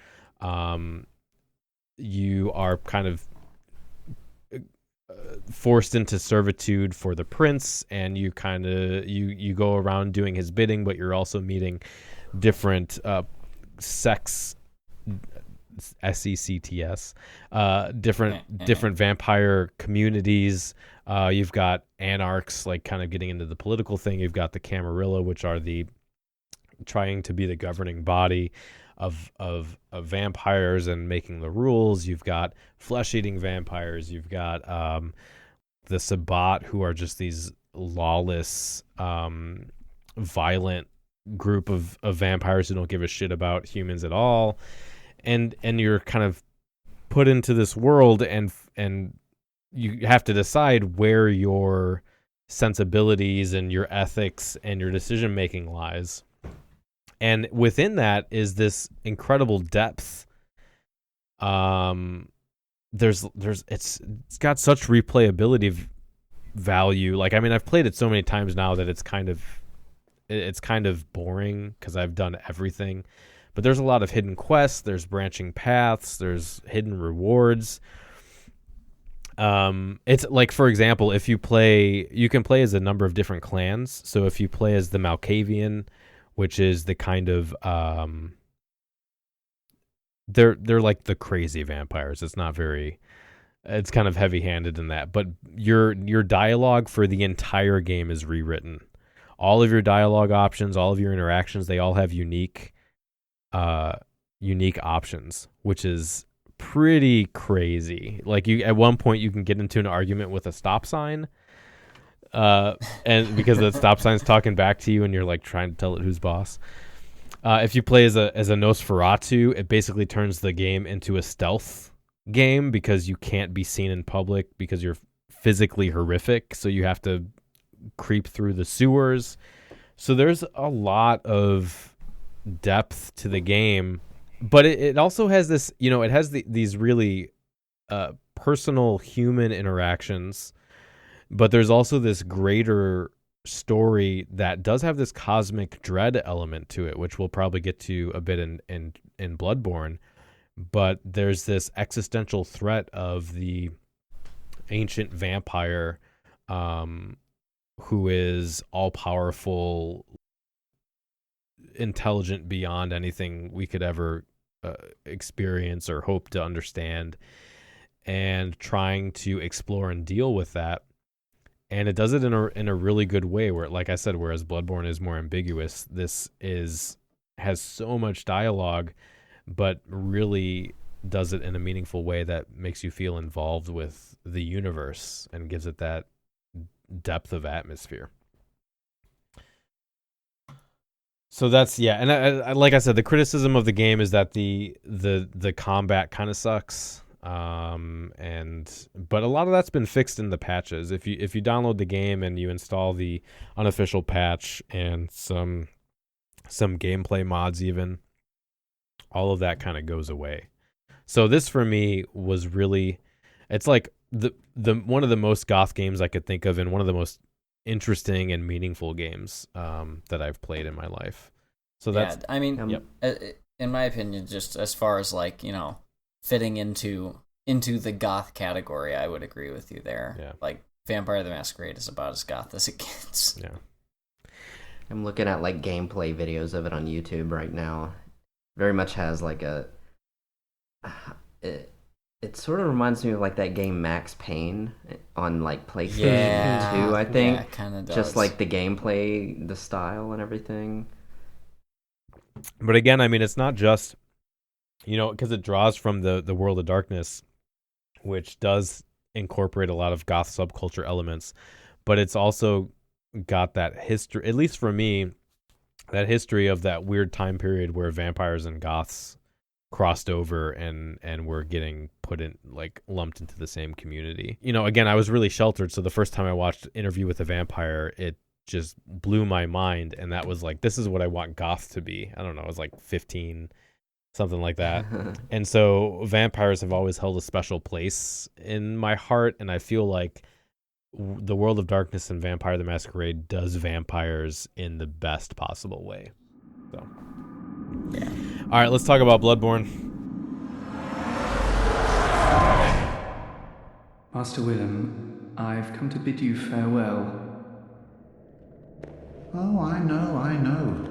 You are kind of forced into servitude for the prince, and you you go around doing his bidding, but you're also meeting different sects, SECTS, different vampire communities. You've got anarchs, like kind of getting into the political thing. You've got the Camarilla, which are trying to be the governing body of vampires and making the rules. You've got flesh-eating vampires. You've got the Sabbat, who are just these lawless, violent group of vampires who don't give a shit about humans at all. And you're kind of put into this world, and you have to decide where your sensibilities and your ethics and your decision making lies. And within that is this incredible depth. It's got such replayability value. Like, I mean, I've played it so many times now that it's kind of boring because I've done everything. But there's a lot of hidden quests, there's branching paths, there's hidden rewards. It's like, for example, if you can play as a number of different clans. So if you play as the Malkavian, which is the kind of they're like the crazy vampires. It's kind of heavy-handed in that. But your dialogue for the entire game is rewritten. All of your dialogue options, all of your interactions, they all have unique options, which is pretty crazy. Like, at one point you can get into an argument with a stop sign, and because the stop sign's talking back to you and you're like trying to tell it who's boss. If you play as a Nosferatu, it basically turns the game into a stealth game because you can't be seen in public because you're physically horrific, so you have to creep through the sewers. So there's a lot of depth to the game, but it also has this, it has these really personal human interactions, but there's also this greater story that does have this cosmic dread element to it, which we'll probably get to a bit in Bloodborne. But there's this existential threat of the ancient vampire, who is all-powerful, intelligent beyond anything we could ever experience or hope to understand, and trying to explore and deal with that. And it does it in a really good way, where, like I said, whereas Bloodborne is more ambiguous, this has so much dialogue, but really does it in a meaningful way that makes you feel involved with the universe and gives it that depth of atmosphere. So that's, yeah, and I like I said, the criticism of the game is that the combat kind of sucks. But a lot of that's been fixed in the patches. If you download the game and you install the unofficial patch and some gameplay mods, even all of that kind of goes away. So this for me was really, it's like the one of the most goth games I could think of, and one of the most interesting and meaningful games that I've played in my life. So that's, I mean, yep. In my opinion, just as far as like, fitting into the goth category, I would agree with you there. Yeah. Like Vampire the Masquerade is about as goth as it gets. Yeah. I'm looking at like gameplay videos of it on YouTube right now. Very much has like it sort of reminds me of like that game Max Payne on like PlayStation 2, I think. Yeah, it kind of does. Just like the gameplay, the style and everything. But again, I mean, it's not just, because it draws from the World of Darkness, which does incorporate a lot of goth subculture elements, but it's also got that history, at least for me, that history of that weird time period where vampires and goths crossed over and were getting put in, like, lumped into the same community. Again, I was really sheltered, so the first time I watched Interview with a Vampire, it just blew my mind, and that was like, this is what I want goth to be. I don't know, I was like 15, something like that. And so vampires have always held a special place in my heart, and I feel like the World of Darkness and Vampire the Masquerade does vampires in the best possible way. So, yeah. All right, let's talk about Bloodborne. Master Willem, I've come to bid you farewell. Oh, I know.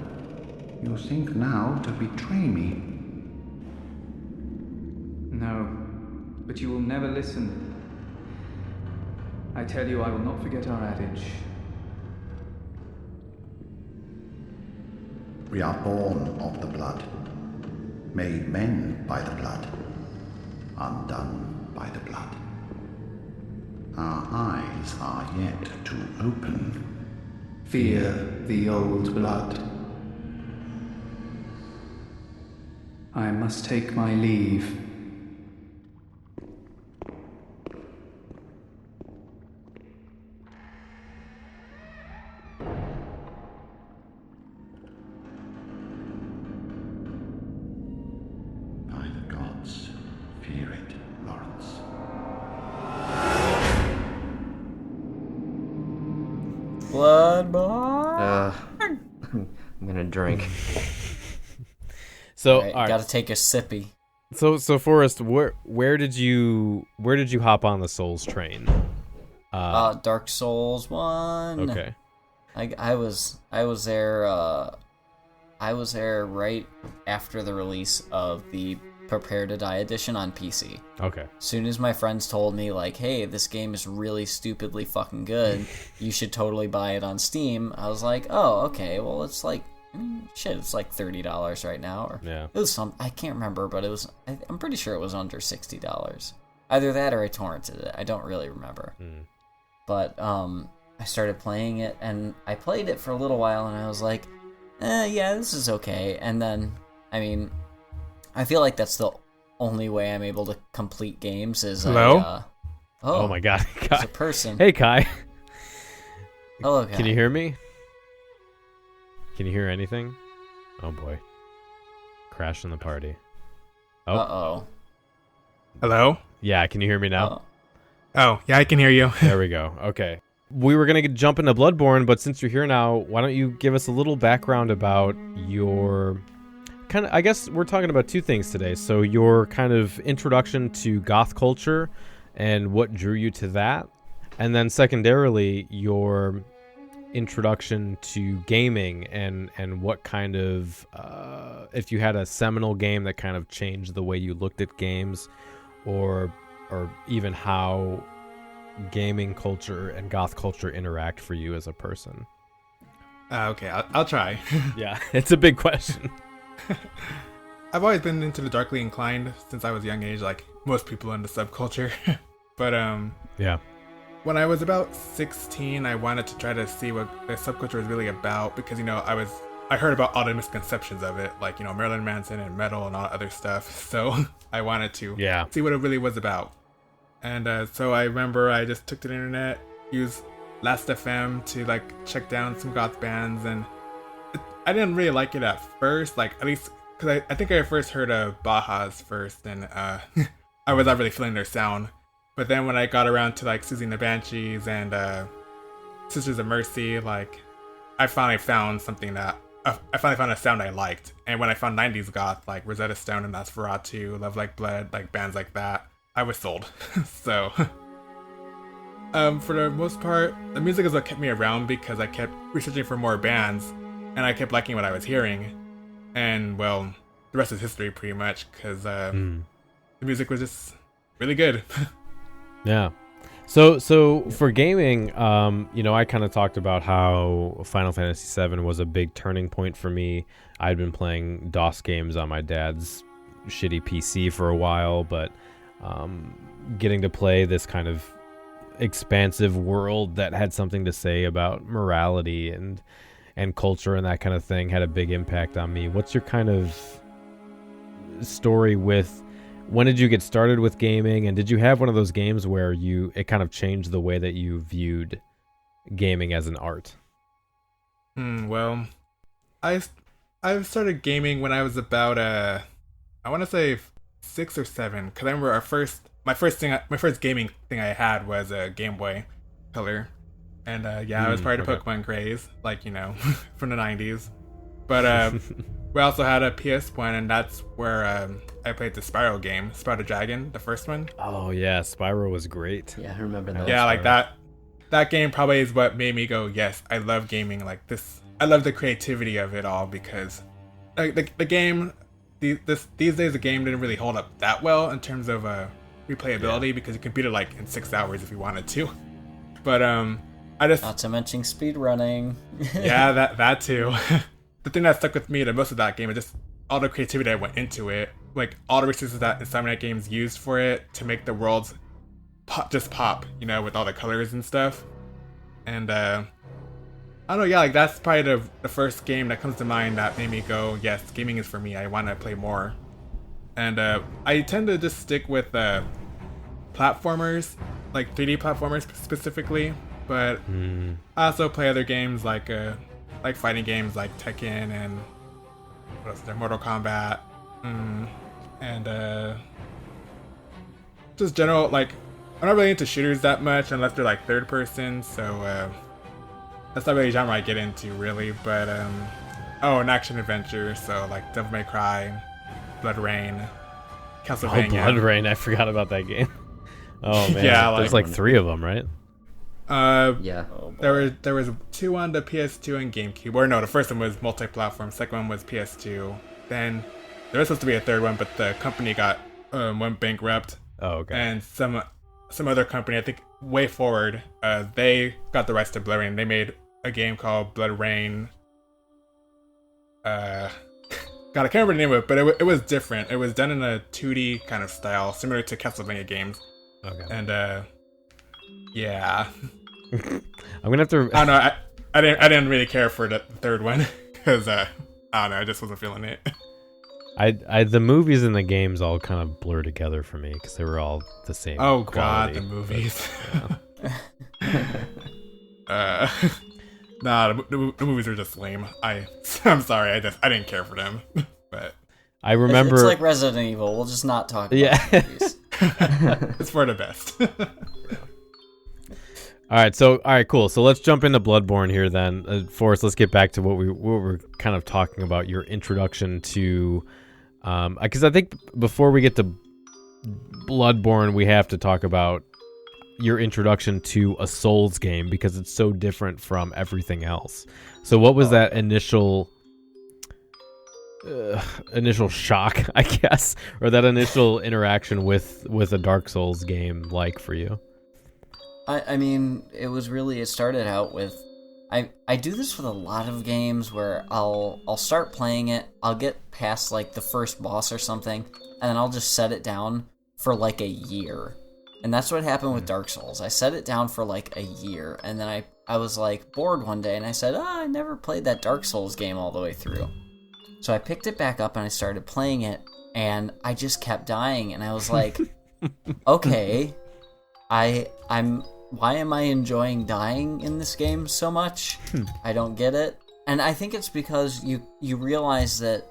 You think now to betray me. No, but you will never listen. I tell you, I will not forget our adage. We are born of the blood, made men by the blood, undone by the blood. Our eyes are yet to open. Fear the old blood. I must take my leave. By the gods, fear it, Lawrence. Bloodborne. I'm gonna drink. So, right, all right. Gotta take a sippy. So Forrest, where did you hop on the Souls train? Dark Souls 1. Okay. I was there. I was there right after the release of the Prepare to Die edition on PC. Okay. As soon as my friends told me, like, hey, this game is really stupidly fucking good, you should totally buy it on Steam, I was like, oh, okay, well, it's like, shit, it's like $30 right now. Or Yeah. It was I can't remember, but it was, I'm pretty sure it was under $60. Either that or I torrented it. I don't really remember. But I started playing it, and I played it for a little while, and I was like, yeah, this is okay. And then, I mean, I feel like that's the only way I'm able to complete games is... Hello? Oh my god. It's a person. Hey, Kai. Hello, Kai. Can you hear me? Can you hear anything? Oh boy. Crashing the party. Oh. Uh-oh. Hello? Yeah, can you hear me now? Oh, yeah, I can hear you. There we go. Okay. We were going to jump into Bloodborne, but since you're here now, why don't you give us a little background about your... I guess we're talking about two things today. So your kind of introduction to goth culture and what drew you to that. And then secondarily, your introduction to gaming and what kind of, if you had a seminal game that kind of changed the way you looked at games, or even how gaming culture and goth culture interact for you as a person. Okay, I'll try. Yeah, it's a big question. I've always been into the darkly inclined since I was a young age, like most people in the subculture. But Yeah. when I was about 16, I wanted to try to see what the subculture was really about because, I heard about all the misconceptions of it, like, Marilyn Manson and metal and all that other stuff. So I wanted to see what it really was about. And so I remember I just took to the internet, used Last.fm to, like, check down some goth bands, and I didn't really like it at first, like, at least, because I think I first heard of Baja's first, and I was not really feeling their sound. But then when I got around to, like, Susie and the Banshees and Sisters of Mercy, like, I finally found something that I finally found a sound I liked. And when I found 90s goth, like Rosetta Stone and Nosferatu, Love Like Blood, like bands like that, I was sold. So, for the most part, the music is what kept me around because I kept researching for more bands, and I kept liking what I was hearing. And, well, the rest is history pretty much, because the music was just really good. Yeah. So for gaming, I kind of talked about how Final Fantasy VII was a big turning point for me. I'd been playing DOS games on my dad's shitty PC for a while, but getting to play this kind of expansive world that had something to say about morality and culture and that kind of thing had a big impact on me. What's your kind of story with... When did you get started with gaming, and did you have one of those games where it kind of changed the way that you viewed gaming as an art? Well, I started gaming when I was about I want to say 6 or 7, because I remember my first gaming thing I had was a Game Boy Color, and I was part of Pokemon craze, like from the 90s. But we also had a PS1, and that's where I played the Spyro game, Spyro the Dragon, the first one. Oh yeah, Spyro was great. Yeah, I remember that. Yeah, like that game probably is what made me go, yes, I love gaming like this. I love the creativity of it all because like the game, these days the game didn't really hold up that well in terms of replayability because you could beat it like in 6 hours if you wanted to. But I just... Not to mention speedrunning. Yeah, that too. The thing that stuck with me the most of that game is just all the creativity that went into it. Like, all the resources that Insomniac Games used for it to make the worlds pop, with all the colors and stuff. And, I don't know, yeah, like, that's probably the first game that comes to mind that made me go, yes, gaming is for me, I want to play more. And, I tend to just stick with, platformers, like 3D platformers specifically, but I also play other games like fighting games like Tekken and what else is there? Mortal Kombat, and just general, like, I'm not really into shooters that much unless they're like third person, so that's not really a genre I get into really. But an action adventure, so like Devil May Cry, Blood Rain, Castlevania. Oh, Blood Rain! I forgot about that game. Oh man, yeah, there's like 3 of them, right? Yeah. There was 2 on the PS2 and GameCube. Or no, the first one was multi-platform. Second one was PS2. Then there was supposed to be a third one, but the company went bankrupt. Oh, okay. And some other company, I think Way Forward, they got the rights to Blood Rain. They made a game called Blood Rain. God, I can't remember the name of it, but it was different. It was done in a 2D kind of style, similar to Castlevania games. Okay. And yeah. I'm gonna have to. I don't know. I didn't really care for the third one because I don't know. I just wasn't feeling it. The movies and the games all kind of blur together for me because they were all the same. Oh quality, God, the movies. Nah, the movies are just lame. I'm sorry. I didn't care for them. But I remember it's like Resident Evil. We'll just not talk about movies. It's for the best. All right, cool. So let's jump into Bloodborne here then. Forrest, let's get back to what we were kind of talking about, your introduction to... Because I think before we get to Bloodborne, we have to talk about your introduction to a Souls game because it's so different from everything else. So what was that initial shock, I guess, or that initial interaction with a Dark Souls game like for you? I mean, it started out with I do this with a lot of games where I'll start playing it, I'll get past like the first boss or something, and then I'll just set it down for like a year. And that's what happened with Dark Souls. I set it down for like a year, and then I was like bored one day, and I said, I never played that Dark Souls game all the way through. So I picked it back up and I started playing it, and I just kept dying, and I was like, okay, why am I enjoying dying in this game so much? I don't get it. And I think it's because you realize that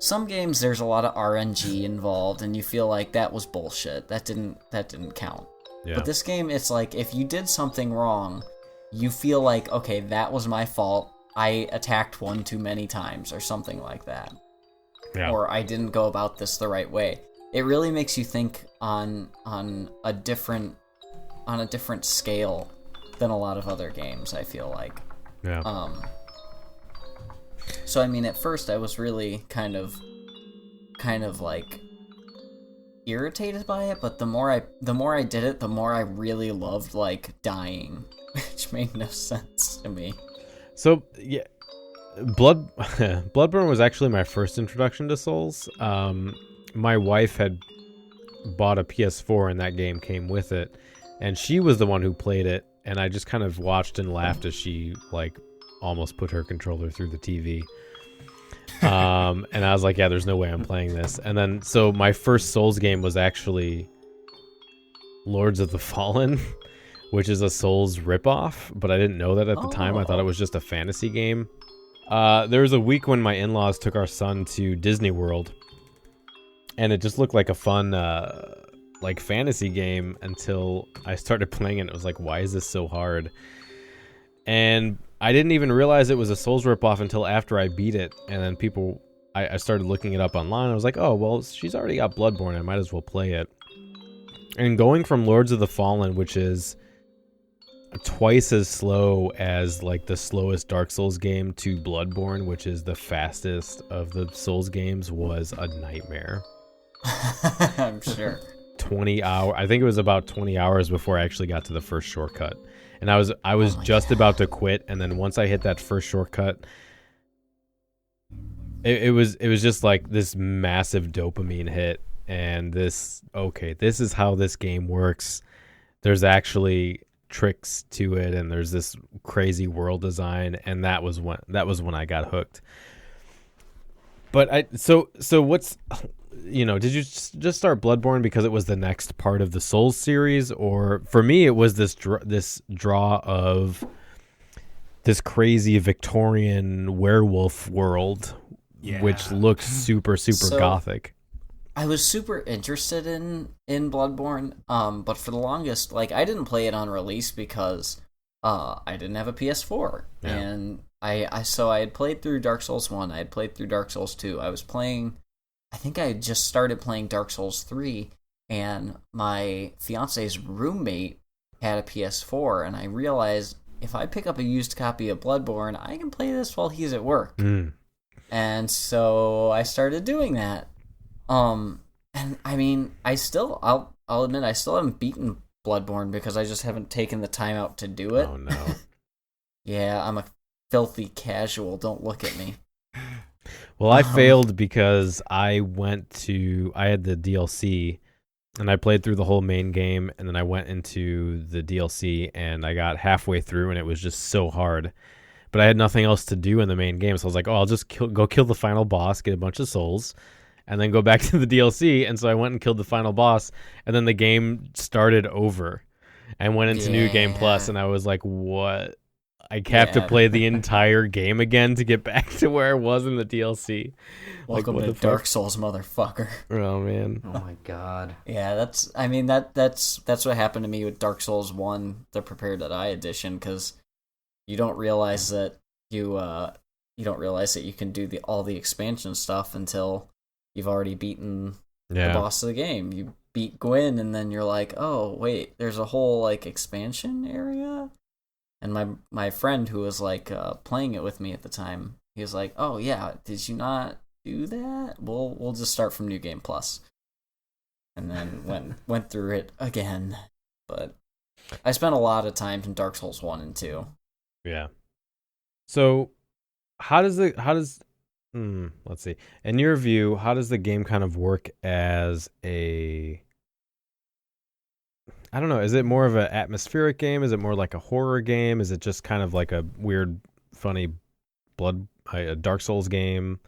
some games there's a lot of RNG involved, and you feel like that was bullshit. That didn't count. Yeah. But this game, it's like if you did something wrong, you feel like, okay, that was my fault. I attacked one too many times or something like that. Yeah. Or I didn't go about this the right way. It really makes you think on a different scale than a lot of other games, I feel like. Yeah. So I mean, at first I was really kind of like irritated by it, but the more I did it, the more I really loved like dying, which made no sense to me. So yeah, Bloodborne was actually my first introduction to Souls. My wife had bought a PS4 and that game came with it, and she was the one who played it, and I just kind of watched and laughed as she like almost put her controller through the TV. And I was like, yeah, there's no way I'm playing this. And then so my first Souls game was actually Lords of the Fallen, which is a Souls ripoff, but I didn't know that at the time. I thought it was just a fantasy game. There was a week when my in-laws took our son to Disney World, and it just looked like a fun like fantasy game until I started playing it. And it was like, why is this so hard? And I didn't even realize it was a Souls ripoff until after I beat it, and then I started looking it up online. I was like, oh, well, she's already got Bloodborne, I might as well play it. And going from Lords of the Fallen, which is twice as slow as like the slowest Dark Souls game, to Bloodborne, which is the fastest of the Souls games, was a nightmare. I'm sure. 20 hours. I think it was about 20 hours before I actually got to the first shortcut. And I was just about to quit, and then once I hit that first shortcut, it was just like this massive dopamine hit, and this is how this game works. There's actually tricks to it, and there's this crazy world design, and that was when I got hooked. But so what's, did you just start Bloodborne because it was the next part of the Souls series? Or for me, it was this draw of this crazy Victorian werewolf world, which looks super gothic. I was super interested in Bloodborne, but for the longest, like, I didn't play it on release because I didn't have a PS4, and so I had played through Dark Souls 1, I had played through Dark Souls 2, I think I had just started playing Dark Souls 3, and my fiance's roommate had a PS4, and I realized if I pick up a used copy of Bloodborne, I can play this while he's at work. And so I started doing that. And I mean, I'll admit, I still haven't beaten Bloodborne because I just haven't taken the time out to do it. Oh no. Yeah, I'm a filthy casual, don't look at me. Well, I failed because I had the DLC, and I played through the whole main game, and then I went into the DLC, and I got halfway through, and it was just so hard. But I had nothing else to do in the main game, so I was like, I'll just go kill the final boss, get a bunch of souls, and then go back to the DLC. And so I went and killed the final boss, and then the game started over and went into New Game Plus, and I was like, what? I have to play the entire game again to get back to where I was in the DLC. Welcome to Dark Souls, motherfucker. Oh man. Oh my god. Yeah, that's what happened to me with Dark Souls 1, the Prepare to Die edition, because you don't realize that you can do all the expansion stuff until you've already beaten the boss of the game. You beat Gwyn, and then you're like, oh wait, there's a whole like expansion area. And my friend who was like playing it with me at the time, he was like, "Oh yeah, did you not do that? We'll just start from New Game Plus." And then went through it again. But I spent a lot of time in Dark Souls 1 and 2. Yeah. So let's see. In your view, how does the game kind of work as I don't know, is it more of an atmospheric game? Is it more like a horror game? Is it just kind of like a weird, funny a Dark Souls game?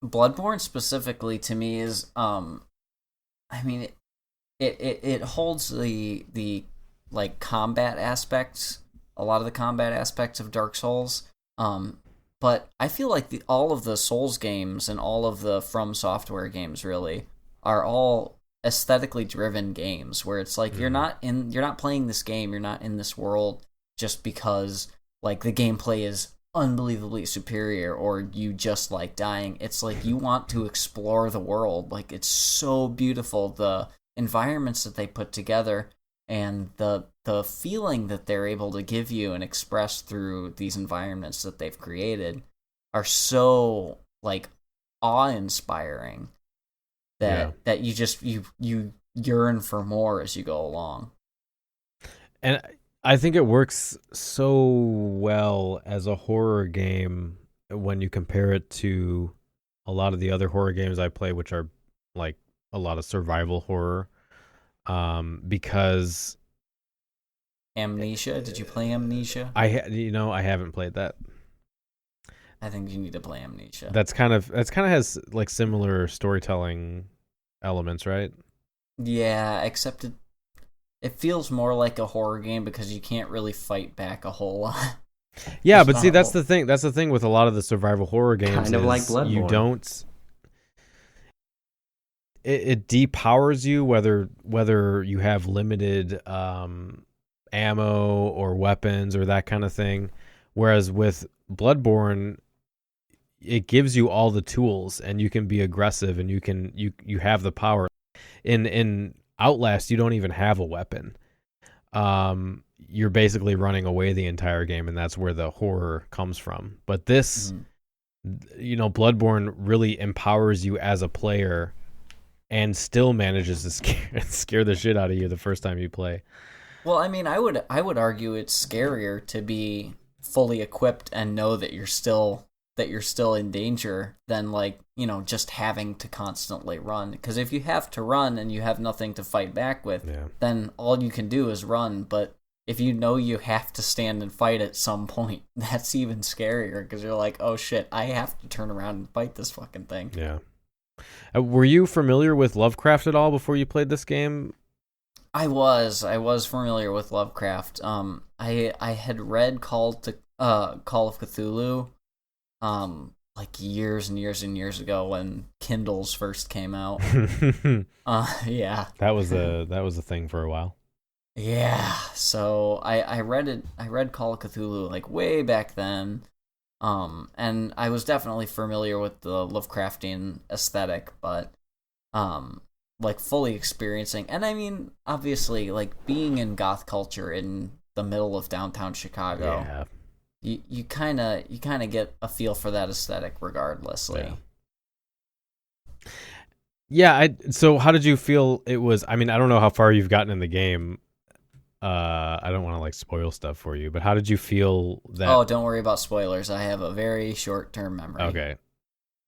Bloodborne specifically to me is I mean it holds the like combat aspects, a lot of the combat aspects of Dark Souls. But I feel like all of the Souls games and all of the From Software games really are all aesthetically driven games where it's like you're not playing this game, you're not in this world just because like the gameplay is unbelievably superior or you just like dying. It's like you want to explore the world. Like it's so beautiful, the environments that they put together and the feeling that they're able to give you and express through these environments that they've created are so like awe-inspiring that you just you yearn for more as you go along. And I think it works so well as a horror game when you compare it to a lot of the other horror games I play, which are like a lot of survival horror. Because Amnesia, did you play Amnesia? I haven't played that. I think you need to play Amnesia. That's kind of has like similar storytelling elements, right? Yeah, except it feels more like a horror game because you can't really fight back a whole lot. Yeah, but see, that's the thing. That's the thing with a lot of the survival horror games. Kind of like Bloodborne. You don't. It depowers you whether you have limited ammo or weapons or that kind of thing. Whereas with Bloodborne, it gives you all the tools and you can be aggressive and you have the power. In Outlast, you don't even have a weapon. You're basically running away the entire game, and that's where the horror comes from. But this, Bloodborne really empowers you as a player and still manages to scare the shit out of you the first time you play. Well, I mean, I would argue it's scarier to be fully equipped and know that you're still in danger than just having to constantly run. Because if you have to run and you have nothing to fight back with, then all you can do is run. But if you know you have to stand and fight at some point, that's even scarier because you're like, oh shit, I have to turn around and fight this fucking thing. Yeah. Were you familiar with Lovecraft at all before you played this game? I was familiar with Lovecraft. I had read Call of Cthulhu, years and years and years ago when Kindles first came out. Yeah, that was a thing for a while. Yeah, so I read it. I read Call of Cthulhu way back then. And I was definitely familiar with the Lovecraftian aesthetic, but fully experiencing, and I mean, obviously, being in goth culture in the middle of downtown Chicago, you kind of get a feel for that aesthetic regardlessly. Yeah. So how did you feel it was? I mean, I don't know how far you've gotten in the game. I don't want to spoil stuff for you, but how did you feel that? Oh, don't worry about spoilers. I have a very short-term memory. Okay.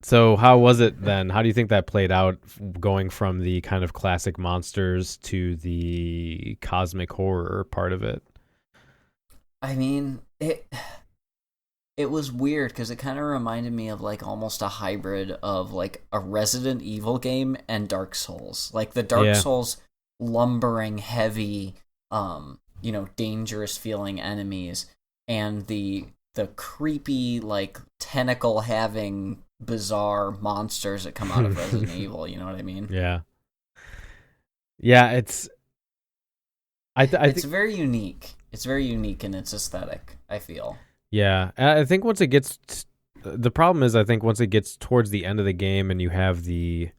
So how was it then? How do you think that played out, going from the kind of classic monsters to the cosmic horror part of it? I mean, it was weird because it kind of reminded me of almost a hybrid of a Resident Evil game and Dark Souls. The Dark Souls lumbering heavy, dangerous feeling enemies, and the creepy tentacle having bizarre monsters that come out of Resident Evil. You know what I mean? Yeah. It's it's very unique. It's very unique in its aesthetic, I feel. Yeah, I think once it gets the problem is, I think once it gets towards the end of the game and you have the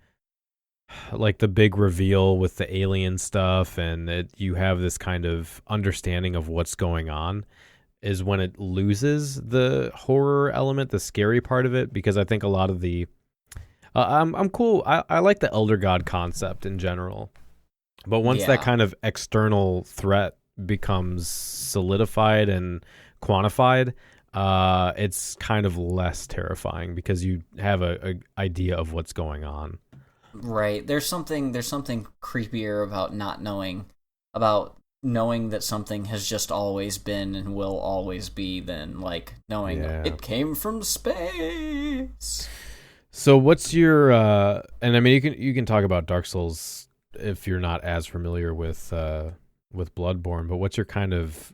big reveal with the alien stuff and you have this kind of understanding of what's going on, is when it loses the horror element, the scary part of it, because I think a lot of the I'm cool. I like the Elder God concept in general. But once that kind of external threat becomes solidified and quantified, it's kind of less terrifying because you have a idea of what's going on. Right. There's something creepier about not knowing, about knowing that something has just always been and will always be than like knowing it came from space. So what's your and I mean you can talk about Dark Souls if you're not as familiar with Bloodborne, but what's your kind of,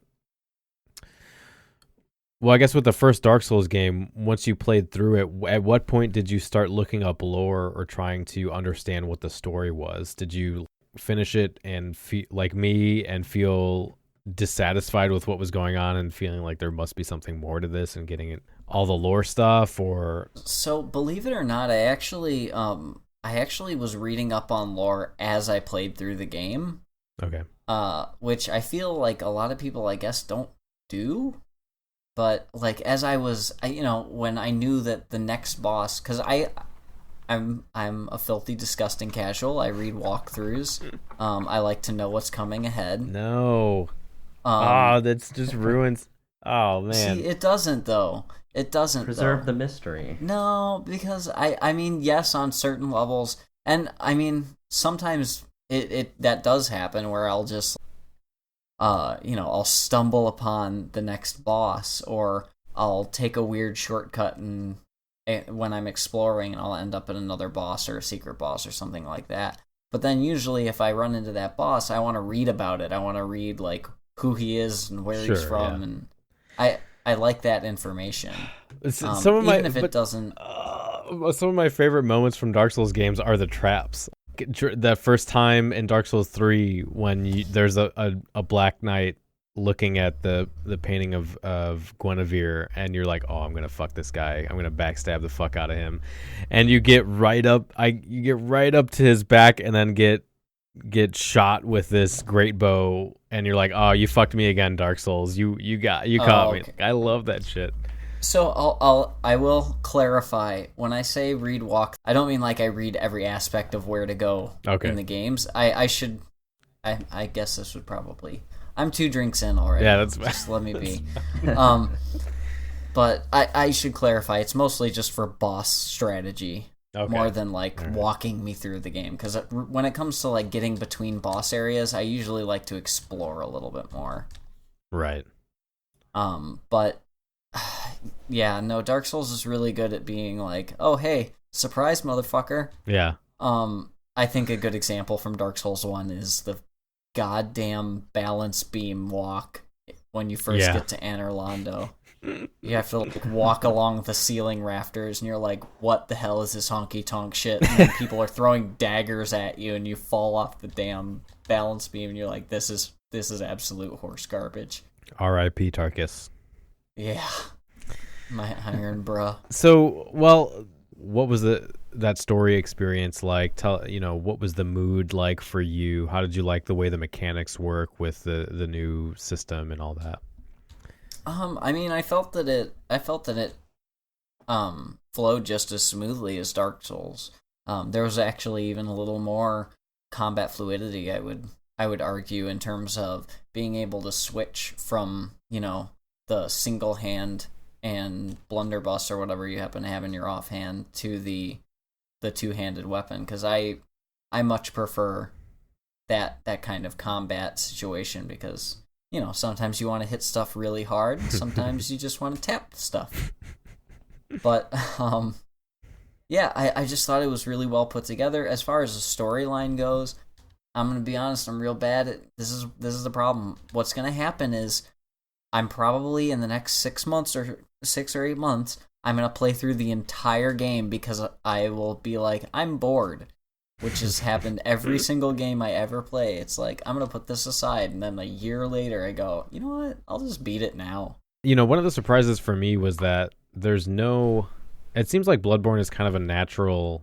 well, I guess with the first Dark Souls game, once you played through it, at what point did you start looking up lore or trying to understand what the story was? Did you finish it and feel like me and feel dissatisfied with what was going on and feeling like there must be something more to this and getting all the lore stuff? Or so, believe it or not, I actually was reading up on lore as I played through the game. Okay. Which I feel like a lot of people, I guess, don't do. But like as I was, when I knew that the next boss, because I'm a filthy, disgusting casual. I read walkthroughs. I like to know what's coming ahead. No. That's just ruins. Oh man. See, it doesn't though. It doesn't preserve the mystery. No, because I mean, yes, on certain levels, and I mean sometimes it that does happen where I'll just I'll stumble upon the next boss, or I'll take a weird shortcut and when I'm exploring, and I'll end up at another boss or a secret boss or something like that. But then usually if I run into that boss, I want to read about it. I want to read like who he is and where he's from, and I like that information. Some of my favorite moments from Dark Souls games are the traps. The first time in Dark Souls 3 when there's a Black Knight looking at the painting of Guinevere, and you're like, oh, I'm gonna fuck this guy, I'm gonna backstab the fuck out of him, and you get right up to his back and then get shot with this great bow, and you're like, oh, you fucked me again, Dark Souls, you caught me. I love that shit. So I will clarify, when I say read walk, I don't mean like I read every aspect of where to go in the games. I guess this would probably, I'm 2 drinks in already. Yeah, that's just let me be. But I should clarify, it's mostly just for boss strategy more than like walking me through the game. Because when it comes to like getting between boss areas, I usually like to explore a little bit more. Right. But yeah, no, Dark Souls is really good at being like, oh hey, surprise, motherfucker. Yeah. I think a good example from Dark Souls 1 is the goddamn balance beam walk when you first get to Anor Londo. You have to like walk along the ceiling rafters, and you're like, what the hell is this honky tonk shit? And then people are throwing daggers at you, and you fall off the damn balance beam, and you're like, this is absolute horse garbage. R.I.P. Tarkus. Yeah. My iron bruh. So, well, what was that story experience like? What was the mood like for you? How did you like the way the mechanics work with the new system and all that? I mean, I felt that it flowed just as smoothly as Dark Souls. There was actually even a little more combat fluidity, I would argue, in terms of being able to switch from, the single hand and blunderbuss or whatever you happen to have in your offhand to the two-handed weapon, because I much prefer that kind of combat situation, because sometimes you want to hit stuff really hard, sometimes you just want to tap stuff. But yeah, I just thought it was really well put together. As far as the storyline goes, I'm gonna be honest, I'm real bad at this is the problem. What's gonna happen is I'm probably in the next 6 or 8 months, I'm going to play through the entire game because I will be like, I'm bored, which has happened every single game I ever play. It's like, I'm going to put this aside, and then a year later I go, you know what, I'll just beat it now. One of the surprises for me was that it seems like Bloodborne is kind of a natural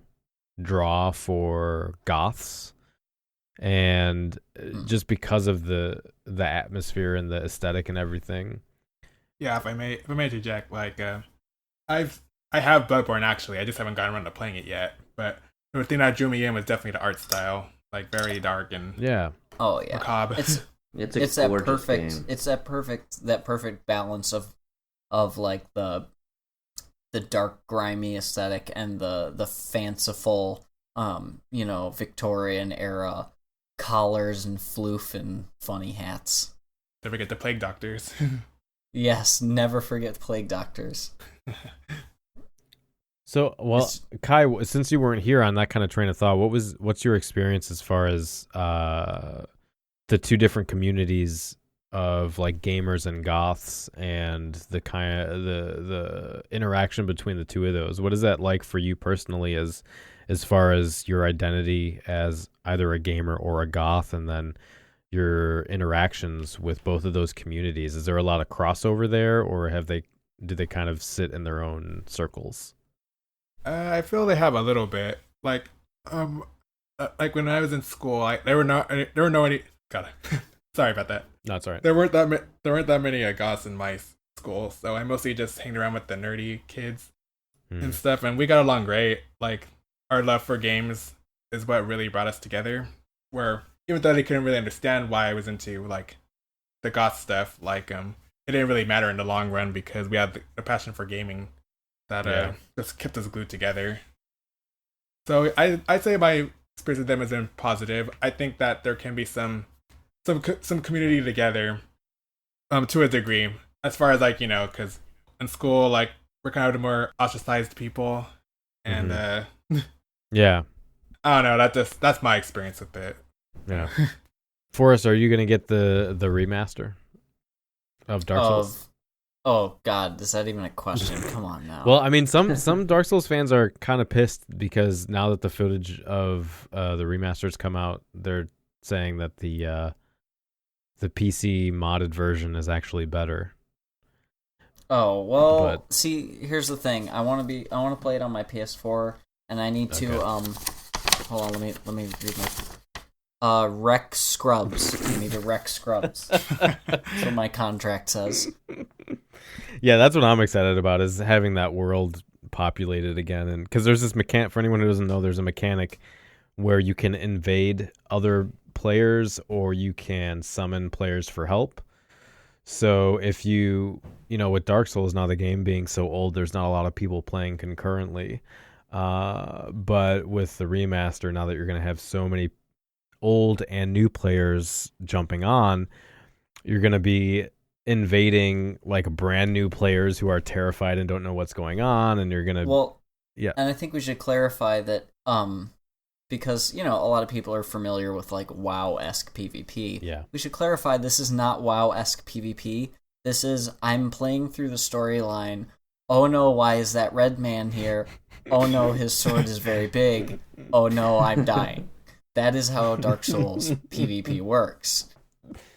draw for goths, and just because of the atmosphere and the aesthetic and everything. Yeah, if I may interject, like I have Bloodborne actually. I just haven't gotten around to playing it yet. But the thing that drew me in was definitely the art style, like very dark and macabre. It's that perfect balance of of like the dark, grimy aesthetic and the fanciful, Victorian era collars and floof and funny hats. Don't forget the plague doctors. Yes, never forget plague doctors. So, well, Kai, since you weren't here on that kind of train of thought, what's your experience as far as the two different communities of like gamers and goths, and the interaction between the two of those? What is that like for you personally, as far as your identity as either a gamer or a goth, and then your interactions with both of those communities? Is there a lot of crossover there, or do they kind of sit in their own circles? I feel they have a little bit. Like when I was in school, there were no any. God, sorry about that. No, it's all right. There weren't that many goths in my school, so I mostly just hanged around with the nerdy kids and stuff, and we got along great. Like, our love for games is what really brought us together. Where even though they couldn't really understand why I was into like the goth stuff, like it didn't really matter in the long run because we had the passion for gaming that just kept us glued together. So I'd say my experience with them has been positive. I think that there can be some community together, to a degree, as far as like, because in school, like, we're kind of the more ostracized people, and yeah, I don't know. That's my experience with it. Yeah. Forrest, are you gonna get the remaster of Dark Souls? Oh God, is that even a question? Come on now. Well, I mean, some Dark Souls fans are kind of pissed because now that the footage of the remasters come out, they're saying that the PC modded version is actually better. Oh well, see, here's the thing. I want to play it on my PS4, and I need to hold on. Let me read my rec scrubs. I need to rec scrubs. That's what my contract says. Yeah, that's what I'm excited about, is having that world populated again, and because there's this mechanic. For anyone who doesn't know, there's a mechanic where you can invade other players or you can summon players for help. So if with Dark Souls now, the game being so old, there's not a lot of people playing concurrently. But with the remaster, now that you're going to have so many old and new players jumping on, you're going to be invading like brand new players who are terrified and don't know what's going on, and you're going to... Yeah. And I think we should clarify that because, a lot of people are familiar with, like, WoW-esque PvP. Yeah. We should clarify this is not WoW-esque PvP. This is, I'm playing through the storyline. Oh no, why is that red man here? Oh no, his sword is very big. Oh no, I'm dying. That is how Dark Souls PvP works.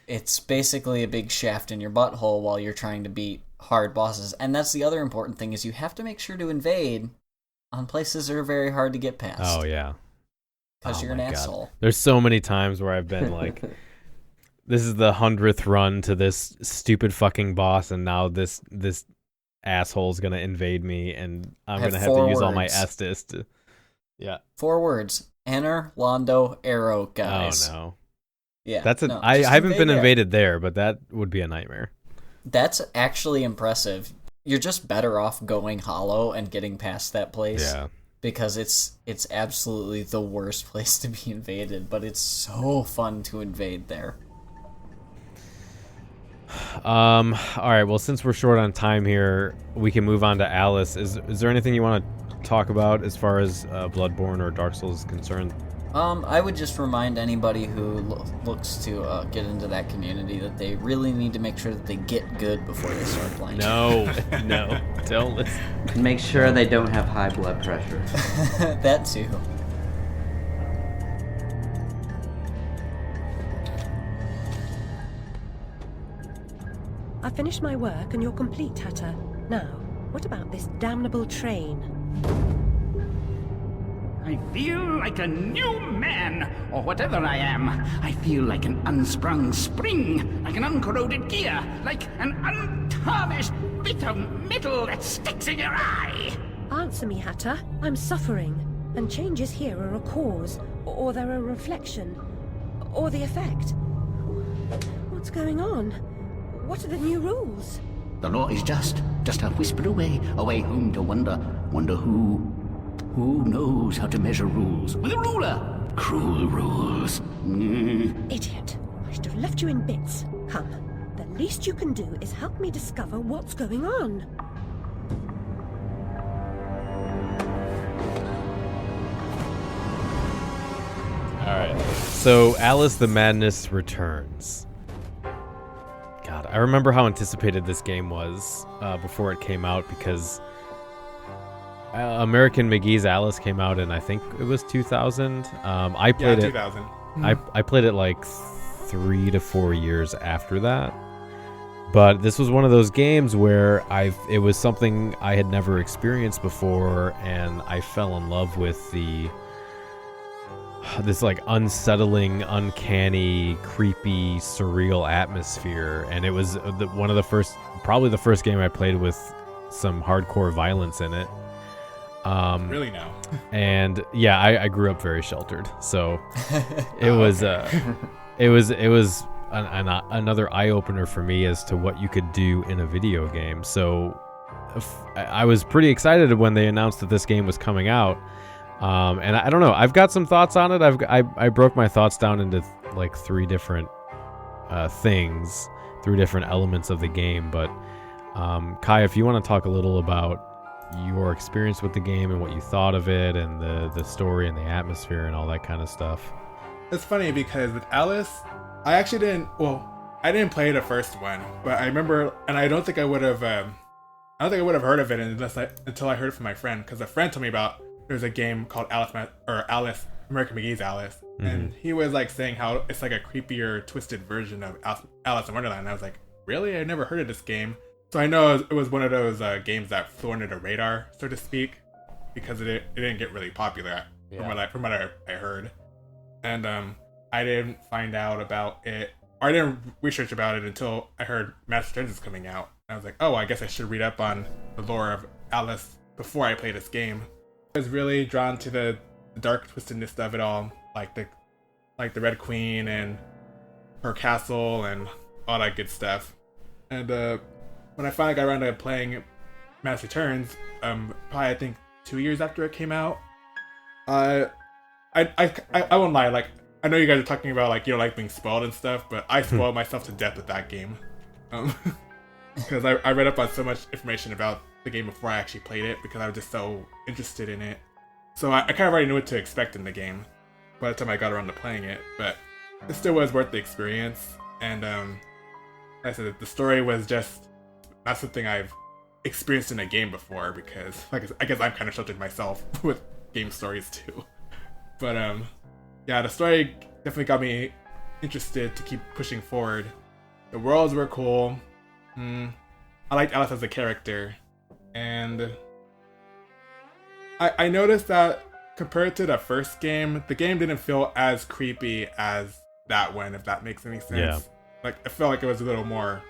It's basically a big shaft in your butthole while you're trying to beat hard bosses. And that's the other important thing, is you have to make sure to invade on places that are very hard to get past. Oh, yeah. Because you're an asshole. There's so many times where I've been like, this is the 100th run to this stupid fucking boss, and now this asshole's gonna invade me, and I'm gonna have to use all my Estus to... Yeah. 4 words. Enter Londo Arrow, guys. Oh, no. Yeah. I haven't been invaded there, but that would be a nightmare. That's actually impressive. You're just better off going hollow and getting past that place. Yeah. Because it's absolutely the worst place to be invaded, but it's so fun to invade there. All right, well, since we're short on time here, we can move on to Alice. Is there anything you want to talk about as far as Bloodborne or Dark Souls is concerned? I would just remind anybody who looks to get into that community that they really need to make sure that they get good before they start playing. No, don't listen. And make sure they don't have high blood pressure. That too. I finished my work and you're complete, Hatter. Now, what about this damnable train? I feel like a new man, or whatever I am. I feel like an unsprung spring, like an uncorroded gear, like an untarnished bit of metal that sticks in your eye. Answer me, Hatter. I'm suffering, and changes here are a cause, or they're a reflection, or the effect. What's going on? What are the new rules? The law is just a whisper away, away home to wonder who. Who knows how to measure rules with a ruler? Cruel rules. Idiot. I should have left you in bits. Come. The least you can do is help me discover what's going on. Alright, so Alice the Madness returns. God, I remember how anticipated this game was before it came out, because American McGee's Alice came out in, I think it was 2000. I played it. 2000. I played it like 3 to 4 years after that. But this was one of those games where it was something I had never experienced before, and I fell in love with this like unsettling, uncanny, creepy, surreal atmosphere. And it was probably the first game I played with some hardcore violence in it. Really now? And yeah, I grew up very sheltered, so it was another eye opener for me as to what you could do in a video game. So I was pretty excited when they announced that this game was coming out. And I don't know, I've got some thoughts on it. I broke my thoughts down into like 3 different things, 3 different elements of the game. But Kai, if you want to talk a little about your experience with the game and what you thought of it, and the story and the atmosphere and all that kind of stuff. It's funny because with Alice, I actually didn't play the first one, but I remember, and I don't think I would have heard of it until I heard it from my friend, because a friend told me about there's a game called Alice, American McGee's Alice, and he was like saying how it's like a creepier, twisted version of Alice in Wonderland. And I was like, really? I never heard of this game. So I know it was one of those games that flew under the radar, so to speak, because it didn't get really popular from what I heard. And I didn't find out about it, or I didn't research about it until I heard Masquerade is coming out. And I was like, oh, I guess I should read up on the lore of Alice before I play this game. I was really drawn to the dark twistedness of it all, like the Red Queen and her castle and all that good stuff. And when I finally got around to playing Mass Returns, probably I think 2 years after it came out, I won't lie, like, I know you guys are talking about like, you know, like being spoiled and stuff, but I spoiled myself to death with that game. Because I read up on so much information about the game before I actually played it, because I was just so interested in it. So I kind of already knew what to expect in the game by the time I got around to playing it, but it still was worth the experience. And like I said, the story was just not something I've experienced in a game before, because I guess I'm kind of sheltered myself with game stories too. But yeah, the story definitely got me interested to keep pushing forward. The worlds were cool. I liked Alice as a character, and I noticed that compared to the first game, the game didn't feel as creepy as that one, if that makes any sense. Yeah. Like, I felt like it was a little more,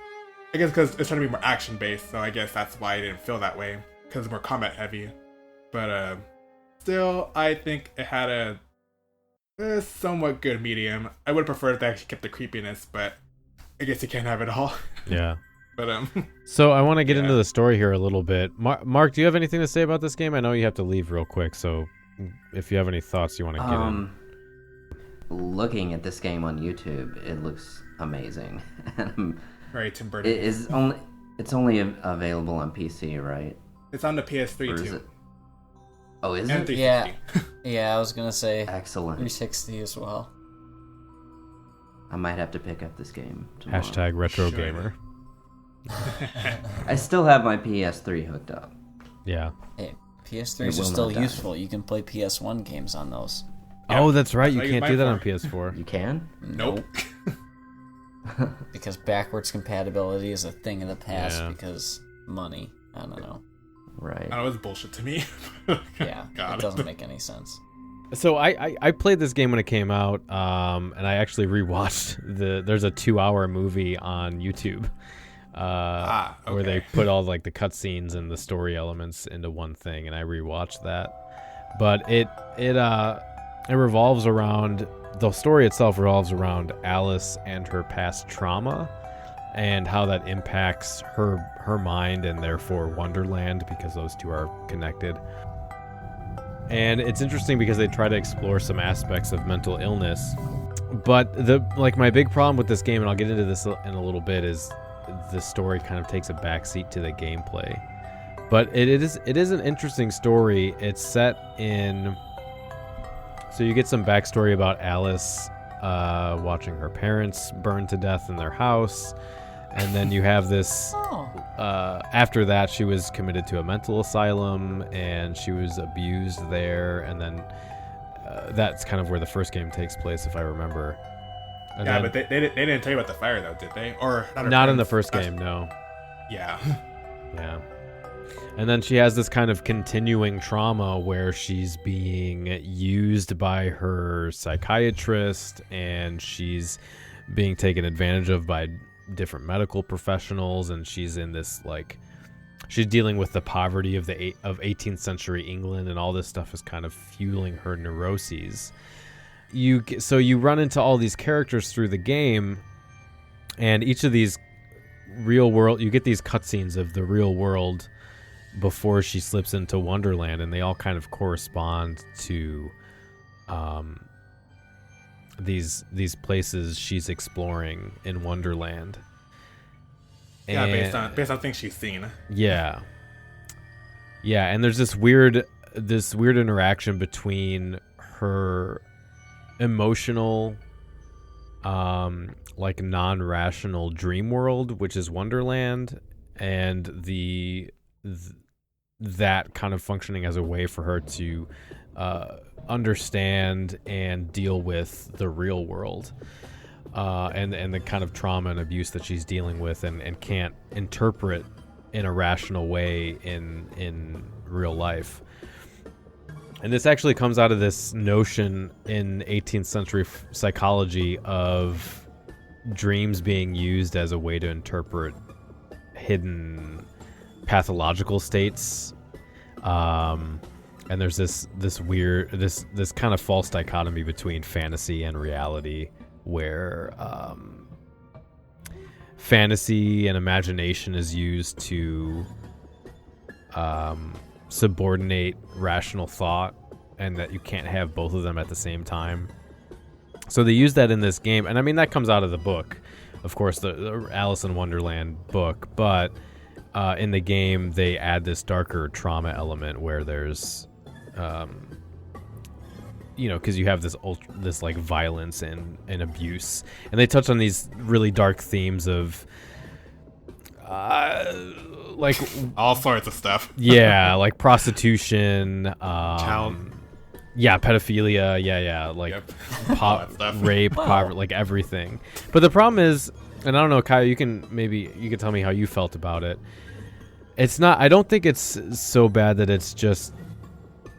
I guess because it's trying to be more action-based, so I guess that's why it didn't feel that way, because it's more combat-heavy. But still, I think it had a somewhat good medium. I would have preferred if they actually kept the creepiness, but I guess you can't have it all. Yeah. But so I want to get into the story here a little bit. Mark, do you have anything to say about this game? I know you have to leave real quick, so if you have any thoughts you want to get in. Looking at this game on YouTube, it looks amazing. Right, Tim Burton. It's only available on PC, right? It's on the PS3 too. Oh, is and it? Yeah, I was gonna say excellent 360 as well. I might have to pick up this game tomorrow. # retro gamer. I still have my PS3 hooked up. Yeah. Hey, PS3s are still useful. You can play PS1 games on those. Yeah. Oh, that's right. You can't do that on PS4. You can? Nope. Because backwards compatibility is a thing of the past because money. I don't know. Right. That was bullshit to me. Yeah, it doesn't make any sense. So I played this game when it came out, and I actually rewatched there's a 2-hour movie on YouTube. Where they put all like the cutscenes and the story elements into one thing, and I rewatched that. But it revolves around, the story itself revolves around Alice and her past trauma, and how that impacts her mind and therefore Wonderland, because those two are connected. And it's interesting because they try to explore some aspects of mental illness. But my big problem with this game, and I'll get into this in a little bit, is the story kind of takes a backseat to the gameplay. But it is an interesting story. It's set in... So you get some backstory about Alice watching her parents burn to death in their house. And then you have this... after that, she was committed to a mental asylum, and she was abused there. And then that's kind of where the first game takes place, if I remember. And yeah, then, but they didn't tell you about the fire, though, did they? Or not in the first game, no. Yeah. Yeah. And then she has this kind of continuing trauma where she's being used by her psychiatrist, and she's being taken advantage of by different medical professionals, and she's in this, like, she's dealing with the poverty of 18th century England, and all this stuff is kind of fueling her neuroses. So you run into all these characters through the game, and each of these real world, you get these cutscenes of the real world before she slips into Wonderland, and they all kind of correspond to these places she's exploring in Wonderland. Yeah, based on things she's seen. Yeah, and there's this weird interaction between her emotional, like non-rational dream world, which is Wonderland, and that kind of functioning as a way for her to understand and deal with the real world, and the kind of trauma and abuse that she's dealing with and can't interpret in a rational way in real life. And this actually comes out of this notion in 18th century psychology of dreams being used as a way to interpret hidden pathological states. And there's this weird, this kind of false dichotomy between fantasy and reality, where fantasy and imagination is used to subordinate rational thought, and that you can't have both of them at the same time. So they use that in this game, and I mean that comes out of the book, of course, the Alice in Wonderland book, but in the game they add this darker trauma element where there's because you have this like violence and abuse, and they touch on these really dark themes of like all sorts of stuff. Yeah, like prostitution, child, pedophilia, like rape, poverty, like everything. But the problem is, and I don't know, Kyle, you can tell me how you felt about it. It's not, I don't think it's so bad that it's just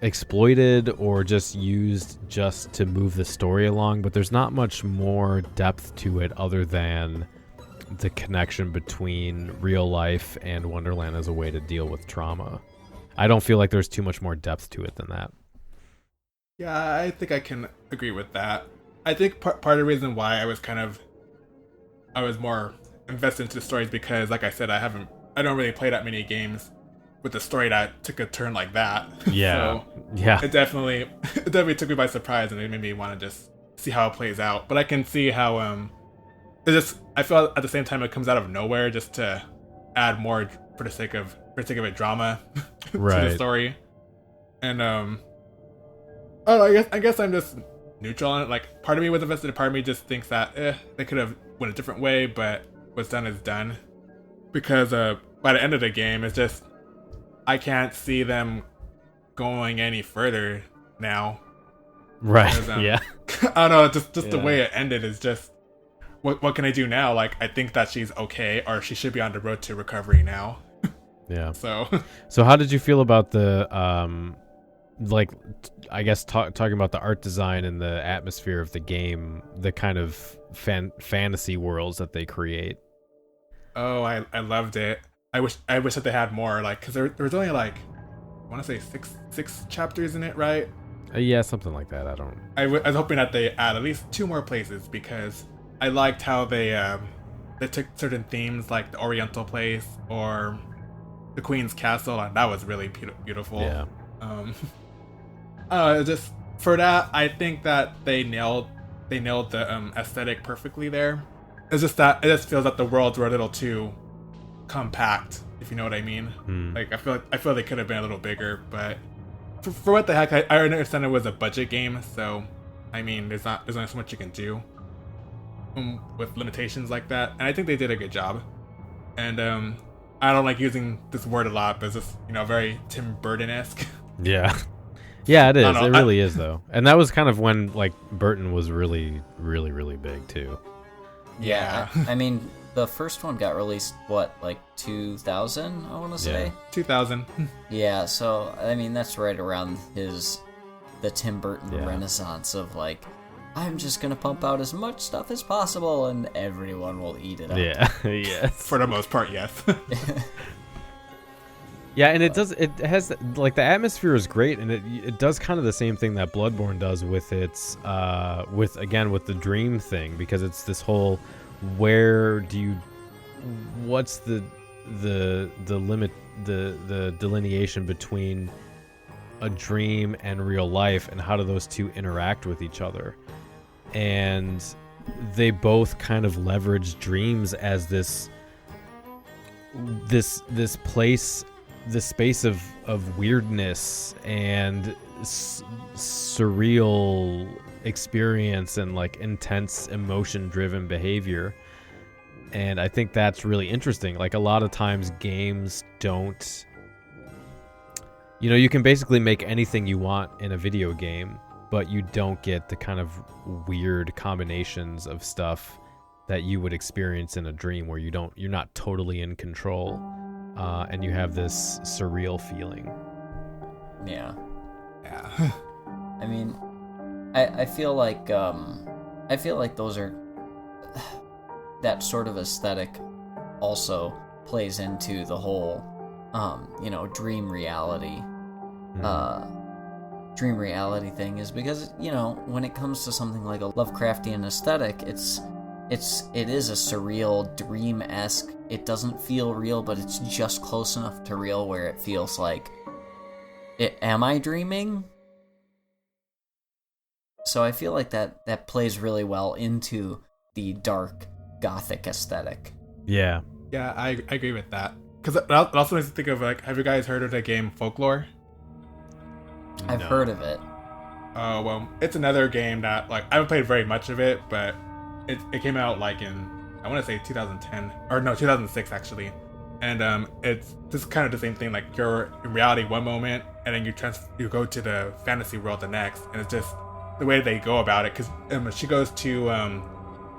exploited or just used just to move the story along, but there's not much more depth to it other than the connection between real life and Wonderland as a way to deal with trauma. I don't feel like there's too much more depth to it than that. Yeah, I think I can agree with that. I think part of the reason why I was more invested into the story is because, like I said, I don't really play that many games with a story that took a turn like that. Yeah. So yeah. It definitely took me by surprise, and it made me want to just see how it plays out. But I can see how I feel at the same time it comes out of nowhere just to add more for the sake of it drama to the story. And I guess I'm just neutral on it. Like, part of me was invested, part of me just thinks that they could have went a different way, but what's done is done. Because by the end of the game, it's just I can't see them going any further now. Right. Because, yeah. I don't know. Just the way it ended is just what can I do now? Like, I think that she's okay, or she should be on the road to recovery now. Yeah. So how did you feel about the I guess talking about the art design and the atmosphere of the game, the kind of fantasy worlds that they create? Oh, I loved it. I wish that they had more, like, because there was only like, I want to say six chapters in it, right? Yeah, something like that. I was hoping that they add at least 2 more places, because I liked how they they took certain themes like the Oriental place or the Queen's Castle, and that was really beautiful. Yeah. Just for that, I think that they nailed the aesthetic perfectly there. It's just that it just feels that the worlds were a little too compact, if you know what I mean. Like I feel they could have been a little bigger, but for what the heck, I understand it was a budget game, so I mean there's only so much you can do with limitations like that, and I think they did a good job. And I don't like using this word a lot, but it's just very Tim Burton-esque. Yeah. Yeah, it is. It really is, though. And that was kind of when like Burton was really, really, really big too. Yeah. I mean, the first one got released like 2000, I want to say. 2000. Yeah, so I mean that's right around the Tim Burton renaissance of like, I'm just gonna pump out as much stuff as possible and everyone will eat it up. Yeah. Yes. For the most part, yes. Yeah, and it has like the atmosphere is great, and it does kind of the same thing that Bloodborne does with its with the dream thing, because it's this whole what's the limit, the delineation between a dream and real life, and how do those two interact with each other. And they both kind of leverage dreams as this place, this space of weirdness and surreal experience and like intense emotion driven behavior. And I think that's really interesting. Like a lot of times games don't, you can basically make anything you want in a video game, but you don't get the kind of weird combinations of stuff that you would experience in a dream, where you're not totally in control, and you have this surreal feeling. Yeah. I mean, I feel like those are, that sort of aesthetic also plays into the whole dream reality thing, is because when it comes to something like a Lovecraftian aesthetic, it is a surreal, dream-esque. It doesn't feel real, but it's just close enough to real where it feels like, am I dreaming? So I feel like that plays really well into the dark Gothic aesthetic. Yeah. Yeah, I agree with that. Because it also makes me think of, like, have you guys heard of the game Folklore? I've heard of it. Oh, well, it's another game that, like, I haven't played very much of it, but it came out, like, in, I want to say 2010, or no, 2006, actually. And it's just kind of the same thing, like, you're in reality one moment, and then you go to the fantasy world the next, and it's just the way they go about it, because she goes to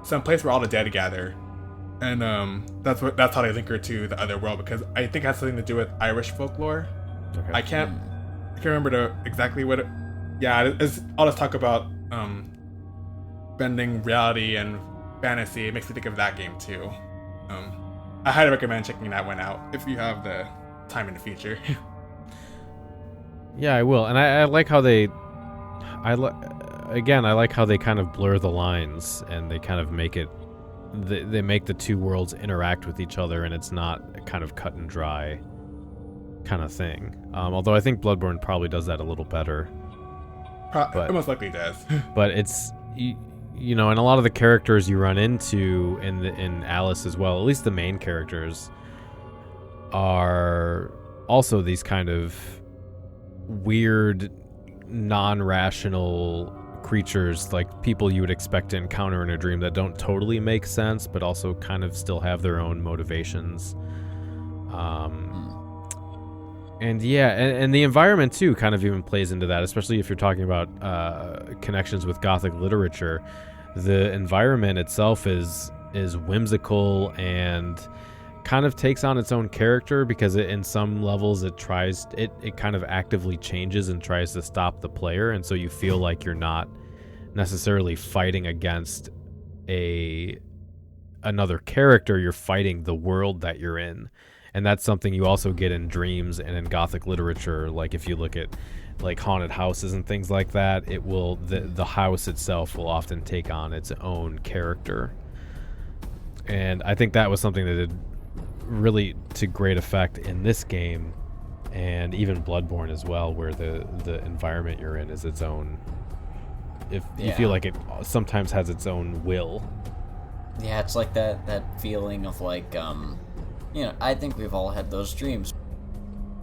some place where all the dead gather, and that's how they link her to the other world, because I think it has something to do with Irish folklore. Okay. I can't remember exactly what it. Yeah, I'll just talk about bending reality and fantasy. It makes me think of that game too. I highly recommend checking that one out if you have the time in the future. Yeah, I will, and I like how they. I like how they kind of blur the lines, and they kind of make it. They make the two worlds interact with each other, and it's not a kind of cut and dry kind of thing. Although I think Bloodborne probably does that a little better. It most likely does. But it's and a lot of the characters you run into in Alice as well, at least the main characters, are also these kind of weird, non-rational creatures, like people you would expect to encounter in a dream that don't totally make sense, but also kind of still have their own motivations. And the environment too kind of even plays into that, especially if you're talking about connections with Gothic literature. The environment itself is whimsical and kind of takes on its own character, because in some levels it kind of actively changes and tries to stop the player, and so you feel like you're not necessarily fighting against another character, you're fighting the world that you're in. And that's something you also get in dreams and in Gothic literature. Like if you look at like haunted houses and things like that, the house itself will often take on its own character. And I think that was something that did really to great effect in this game, and even Bloodborne as well, where the environment you're in is its own. If you feel like it sometimes has its own will. Yeah, it's like that feeling of like, I think we've all had those dreams.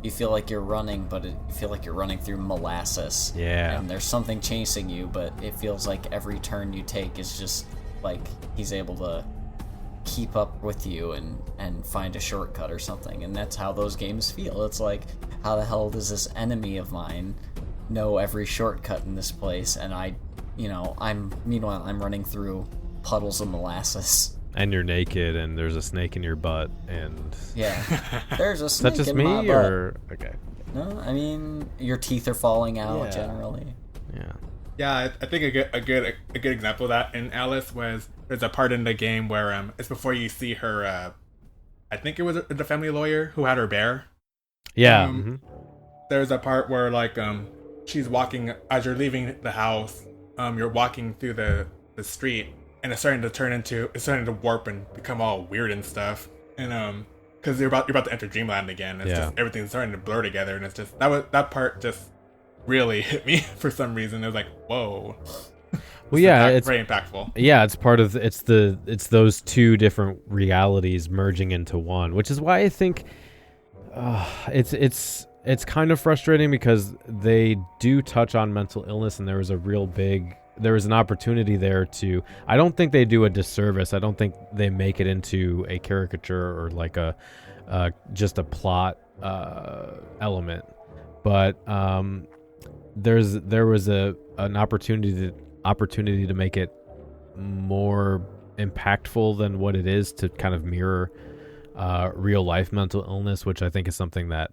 You feel like you're running, but you feel like you're running through molasses. Yeah. And there's something chasing you, but it feels like every turn you take is just like he's able to keep up with you and find a shortcut or something. And that's how those games feel. It's like, how the hell does this enemy of mine know every shortcut in this place? And meanwhile I'm running through puddles of molasses. And you're naked, and there's a snake in your butt, and there's a snake. Is that just in me, my butt. or okay? No, I mean your teeth are falling out generally. Yeah, I think a good example of that in Alice was there's a part in the game where it's before you see her. I think it was the family lawyer who had her bear. Yeah. There's a part where like she's walking as you're leaving the house. You're walking through the street. And it's starting to warp and become all weird and stuff. And because you're about to enter Dreamland again. It's just everything's starting to blur together, and it's just that part just really hit me for some reason. It was like, whoa. Well, it's very impactful. Yeah, it's part of it's those two different realities merging into one, which is why I think it's kind of frustrating, because they do touch on mental illness, and there was an opportunity there to. I don't think they do a disservice. I don't think they make it into a caricature or like a just a plot element. But there was an opportunity to make it more impactful than what it is, to kind of mirror real life mental illness, which I think is something that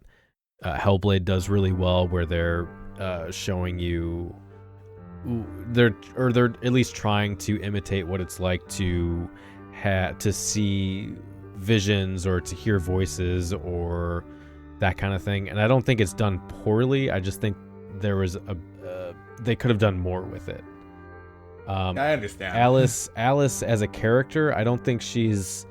Hellblade does really well, where they're showing you. They're at least trying to imitate what it's like to see visions or to hear voices or that kind of thing. And I don't think it's done poorly. I just think there was they could have done more with it. I understand. Alice as a character, I don't think she's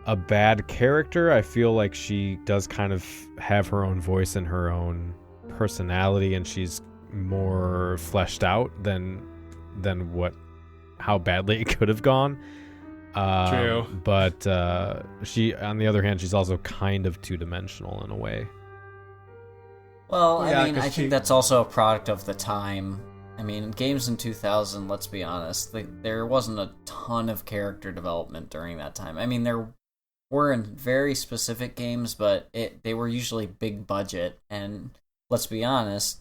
a bad character. I feel like she does kind of have her own voice and her own personality, and she's more fleshed out than how badly it could have gone. True. But she, on the other hand, she's also kind of two-dimensional in a way. Well, I think that's also a product of the time. I mean, games in 2000, let's be honest, there wasn't a ton of character development during that time. I mean, there were in very specific games, but they were usually big budget, and let's be honest,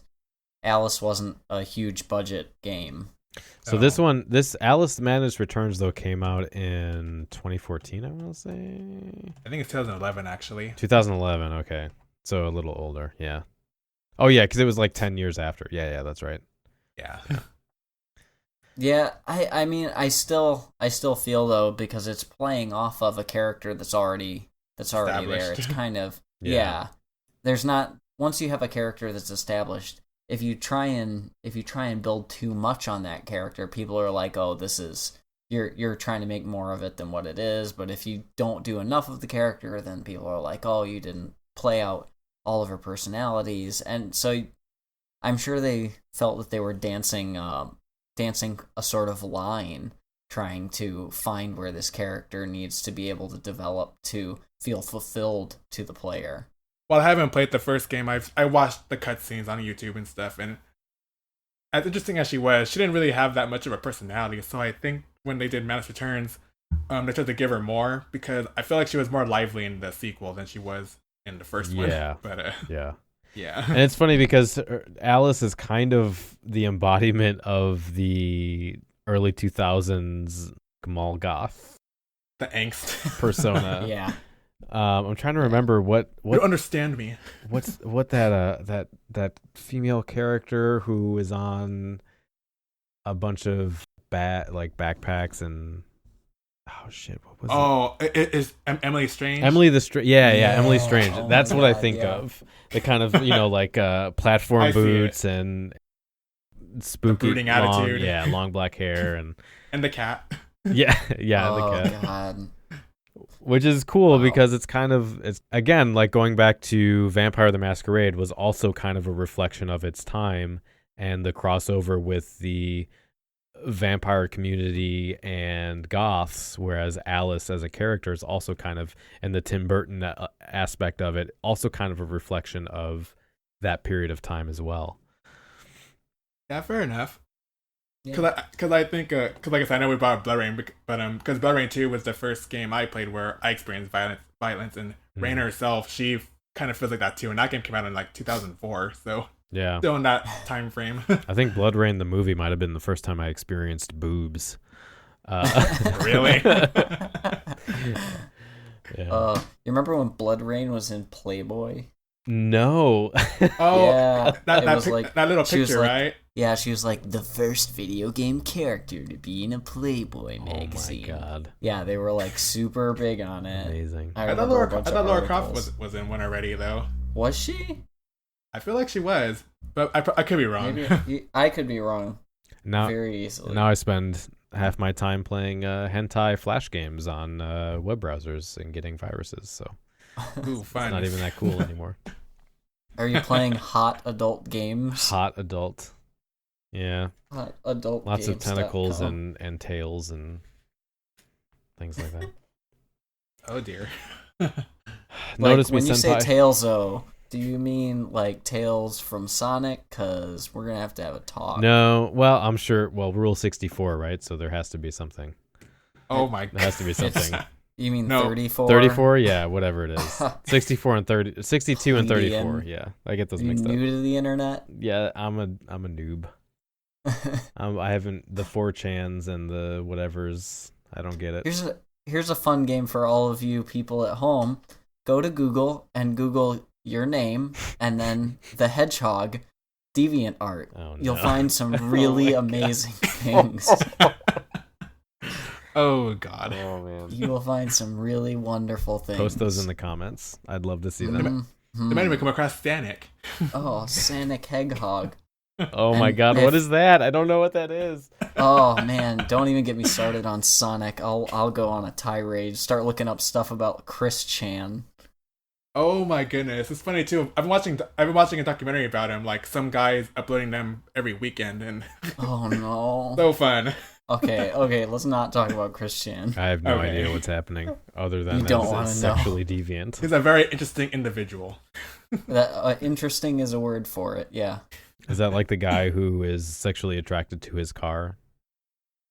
Alice wasn't a huge budget game. So this Alice Madness Returns, though, came out in 2014, I want to say. I think it's 2011, actually. 2011, okay. So a little older, yeah. Oh, yeah, because it was like 10 years after. Yeah, that's right. Yeah. Yeah, I mean, I still feel, though, because it's playing off of a character that's already there. It's kind of, there's not, once you have a character that's established, if you try and build too much on that character, people are like, "Oh, this is you're trying to make more of it than what it is." But if you don't do enough of the character, then people are like, "Oh, you didn't play out all of her personalities." And so, I'm sure they felt that they were dancing a sort of line, trying to find where this character needs to be able to develop to feel fulfilled to the player. Well, I haven't played the first game. I watched the cutscenes on YouTube and stuff, and as interesting as she was, she didn't really have that much of a personality. So I think when they did Madness Returns, they tried to give her more, because I feel like she was more lively in the sequel than she was in the first one. But yeah. And it's funny because Alice is kind of the embodiment of the early 2000s Gamal Goth, the angst persona. Yeah. I'm trying to remember what you understand me. What that female character who is on a bunch of backpacks and what was it? It is Emily Strange. Emily Emily Strange. Oh That's what God, I think of. The kind of platform boots and spooky brooding attitude. Long black hair and and the cat. Yeah, yeah, the Oh cat. God. Which is cool Wow. because it's again, like going back to Vampire the Masquerade was also kind of a reflection of its time and the crossover with the vampire community and goths, whereas Alice as a character is also kind of, and the Tim Burton aspect of it, also kind of a reflection of that period of time as well. Yeah, fair enough. Yeah. Because I think, because like I said, I know we brought up Blood Rain, but because Blood Rain 2 was the first game I played where I experienced violence, and Rain herself, she kind of feels like that too, and that game came out in like 2004, so Yeah. still in that time frame. I think Blood Rain the movie might have been the first time I experienced boobs. Really? Yeah. You remember when Blood Rain was in Playboy? No. Oh, Yeah, that, it that, was pic- like- that little she was picture, like- right? Yeah, she was like the first video game character to be in a Playboy magazine. Oh my god. Yeah, they were like super big on it. Amazing. I thought remember a Laura, bunch I of thought Laura Croft articles. was in one already, though. Was she? I feel like she was, but I could be wrong. Maybe I could be wrong. Now, Very easily. now I spend half my time playing hentai flash games on web browsers and getting viruses, so Ooh, it's fun. not even that cool anymore. Are you playing hot adult games? Hot adult. Yeah. Hot adult Lots of tentacles games.com. and tails and things like that. Oh dear. Notice me when you say senpai. tails, though, do you mean like Tails from Sonic? Because we're gonna have to have a talk. No, well, I'm sure. Well, Rule 64, right? So there has to be something. Oh my There has to be something. You mean No. 34? 34, yeah, whatever it is. 64 and 30, 62 and 34. Comedian. Yeah, I get those You mixed up. new to the internet? Yeah, I'm a noob. I haven't the 4chans and the whatevers. I don't get it. Here's a fun game for all of you people at home. Go to Google and Google your name and then the hedgehog deviant art. Oh, no. You'll find some really amazing things. Oh god. Oh man. You will find some really wonderful things. Post those in the comments. I'd love to see them. They might even come across Stanek. Oh, Sonic Hedgehog. Oh my And god, if- what is that? I don't know what that is. Oh man, don't even get me started on Sonic. I'll go on a tirade. Start looking up stuff about Chris Chan. Oh my goodness, it's funny too. I've been watching a documentary about him. Like some guys uploading them every weekend, and Oh no. so fun. Okay, let's not talk about Chris Chan. I have no Okay. idea what's happening other than You that don't it's wanna know. sexually deviant. He's a very interesting individual. That interesting is a word for it. Yeah. Is that like the guy who is sexually attracted to his car?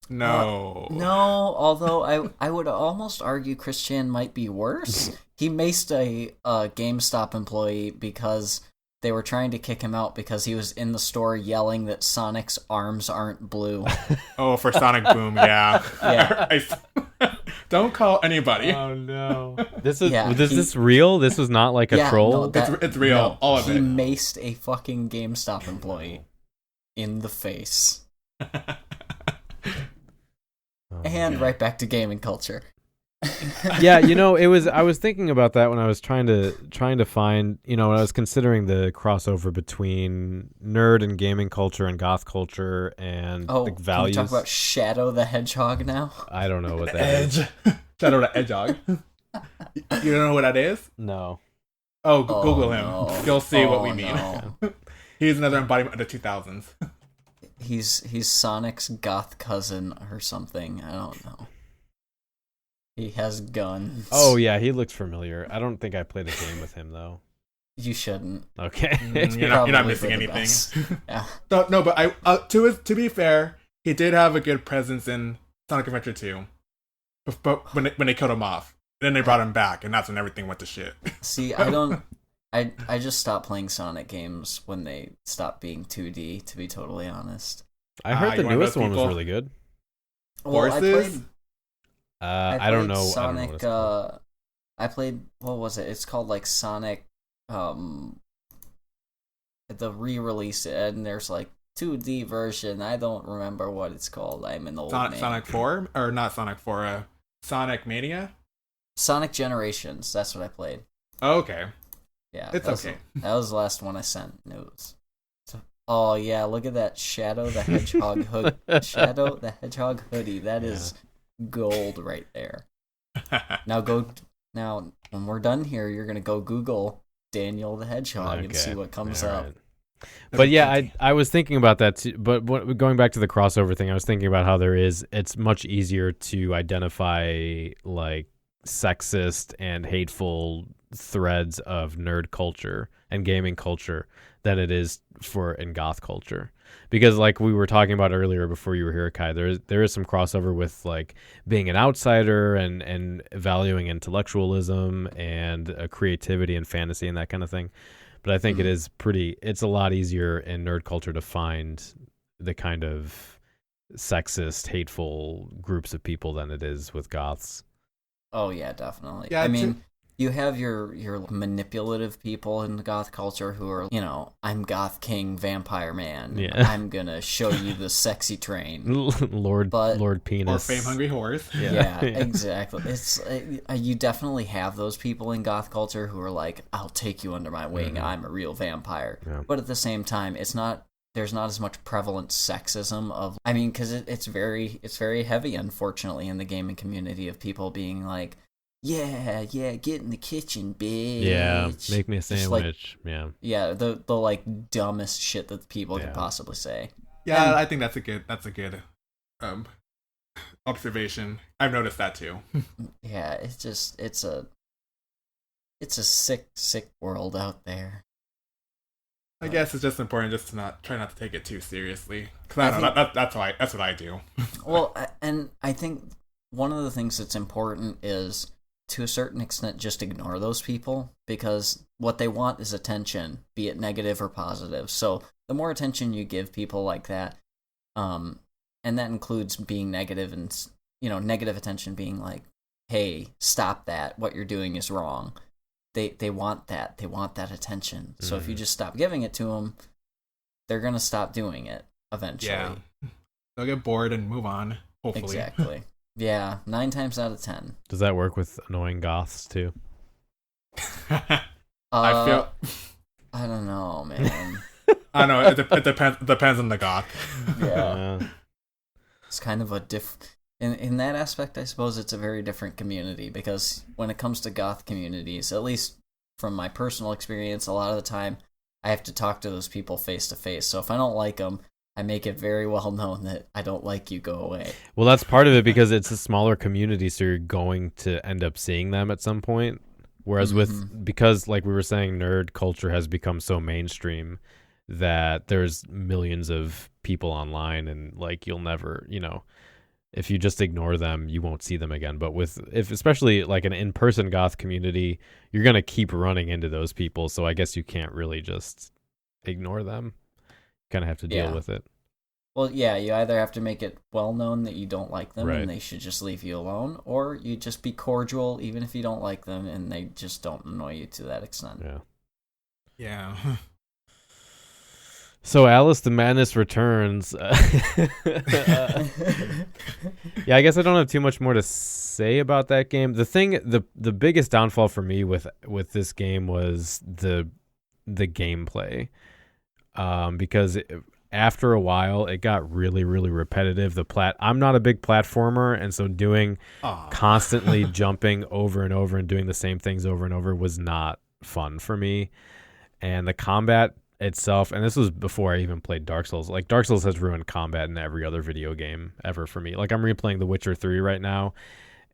No. No, although I would almost argue Chris Chan might be worse. He maced a GameStop employee because they were trying to kick him out because he was in the store yelling that Sonic's arms aren't blue. Oh, for Sonic Boom, yeah. Yeah. Don't call anybody. Oh no. This is Yeah, this real? This was not like a Yeah, troll? no, that- It's real, no, all of he it. maced a fucking GameStop employee in the face. Oh, And man. right back to gaming culture. Yeah, I was thinking about that when I was trying to find, when I was considering the crossover between nerd and gaming culture and goth culture and Oh, the can we values. talk about Shadow the Hedgehog now? I don't know what The that is. Edge. Shadow the Hedgehog. You don't know what that is? No. Oh, Google him. no. You'll see what Oh, we mean. no. He's another embodiment of the 2000s. He's Sonic's goth cousin or something. I don't know. He has guns. Oh yeah, he looks familiar. I don't think I played a game with him though. You shouldn't. Okay. You're not Probably missing for the anything. best. Yeah. No, but to be fair, he did have a good presence in Sonic Adventure 2. But when they killed him off, then they brought him back, and that's when everything went to shit. See, I just stopped playing Sonic games when they stopped being 2D, to be totally honest. I heard you the one of newest those one was people? really good. Well, Horses? I don't know. Sonic, I don't know what it's called. I played, what was it? It's called like Sonic, the re-release, and there's like 2D version. I don't remember what it's called. I'm an old man. Sonic 4? Or not Sonic 4, Sonic Mania? Sonic Generations. That's what I played. Oh, okay. Yeah, It's okay. That was the last one I sent. It was. Oh yeah, look at that Shadow the Hedgehog hood. Shadow the Hedgehog hoodie. That is gold right there. Now when we're done here, you're gonna go Google Daniel the Hedgehog and see what comes up. Right. But yeah, I was thinking about that too. But going back to the crossover thing, I was thinking about how it's much easier to identify like sexist and hateful threads of nerd culture and gaming culture than it is in goth culture. Because like we were talking about earlier before you were here, Kai, there is some crossover with like being an outsider and valuing intellectualism and creativity and fantasy and that kind of thing. But I think it's a lot easier in nerd culture to find the kind of sexist, hateful groups of people than it is with goths. Oh yeah, definitely. Yeah, I mean, you have your manipulative people in the goth culture who are, I'm goth king vampire man. Yeah. I'm gonna show you the sexy train. Lord penis. Or fame hungry whores. Yeah, exactly. It's you definitely have those people in goth culture who are like, I'll take you under my wing. I'm a real vampire. Yeah. But at the same time, there's not as much prevalent sexism because it's very heavy, unfortunately, in the gaming community of people being like, yeah, get in the kitchen, bitch. Yeah, make me a sandwich. Yeah, the like dumbest shit that people could possibly say. Yeah, I think that's a good observation. I've noticed that too. Yeah, it's a sick world out there. I guess it's just important just to try not to take it too seriously. Cause that's what I do. Well, and I think one of the things that's important is, to a certain extent, just ignore those people, because what they want is attention, be it negative or positive. So the more attention you give people like that, and that includes being negative and, negative attention being like, hey, stop that, what you're doing is wrong. They want that. They want that attention. So if you just stop giving it to them, they're going to stop doing it eventually. Yeah. They'll get bored and move on, hopefully. Exactly. Yeah, 9 times out of 10. Does that work with annoying goths too? I don't know, man. I don't know. It depends on the goth. Yeah. It's kind of a in that aspect, I suppose it's a very different community, because when it comes to goth communities, at least from my personal experience, a lot of the time I have to talk to those people face to face. So if I don't like them, I make it very well known that I don't like you, go away. Well, that's part of it, because it's a smaller community, so you're going to end up seeing them at some point. Whereas because like we were saying, nerd culture has become so mainstream that there's millions of people online, and like you'll never, if you just ignore them, you won't see them again. But if especially like an in-person goth community, you're going to keep running into those people. So I guess you can't really just ignore them. You kind of have to deal with it. Well, yeah, you either have to make it well known that you don't like them, right, and they should just leave you alone, or you just be cordial even if you don't like them and they just don't annoy you to that extent. Yeah. So Alice the Madness returns. Yeah, I guess I don't have too much more to say about that game. The biggest downfall for me with this game was the gameplay, because after a while it got really, really repetitive. I'm not a big platformer, and so doing constantly jumping over and over and doing the same things over and over was not fun for me. And the combat itself, and this was before I even played Dark Souls. Like, Dark Souls has ruined combat in every other video game ever for me. Like, I'm replaying The Witcher 3 right now,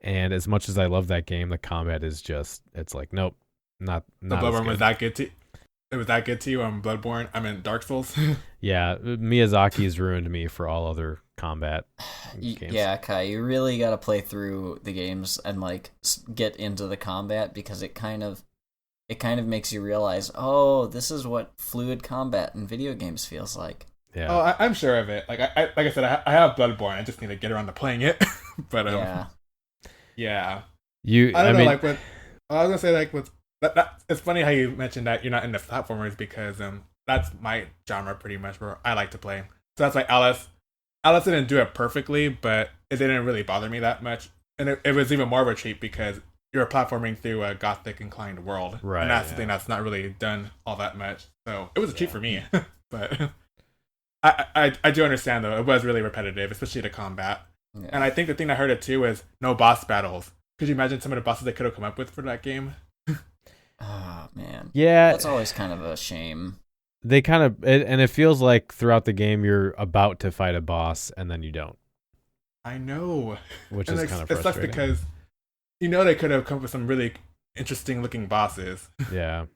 and as much as I love that game, the combat is just, it's like, nope, not Bloodborne was that good to it was that good to you on Bloodborne? I mean, Dark Souls? Yeah, Miyazaki's ruined me for all other combat games. Yeah, Kai, you really got to play through the games and like get into the combat, because it kind of makes you realize, oh, this is what fluid combat in video games feels like. Yeah. Oh, I'm sure of it. Like I said, I have Bloodborne. I just need to get around to playing it. But yeah. I don't know. Like with, I was gonna say, like with that, it's funny how you mentioned that you're not into platformers, because that's my genre pretty much where I like to play. So that's why Alice didn't do it perfectly, but it didn't really bother me that much, and it was even more of a treat because you're platforming through a gothic inclined world, right? And that's something that's not really done all that much. So it was a treat for me. But I do understand though, it was really repetitive, especially the combat. Yeah. And I think the thing I heard it too is no boss battles. Could you imagine some of the bosses they could have come up with for that game? Oh man. Yeah. That's always kind of a shame. They kind of, and it feels like throughout the game you're about to fight a boss and then you don't. I know. Which and is kind of it frustrating. sucks because they could have come up with some really interesting looking bosses. Yeah.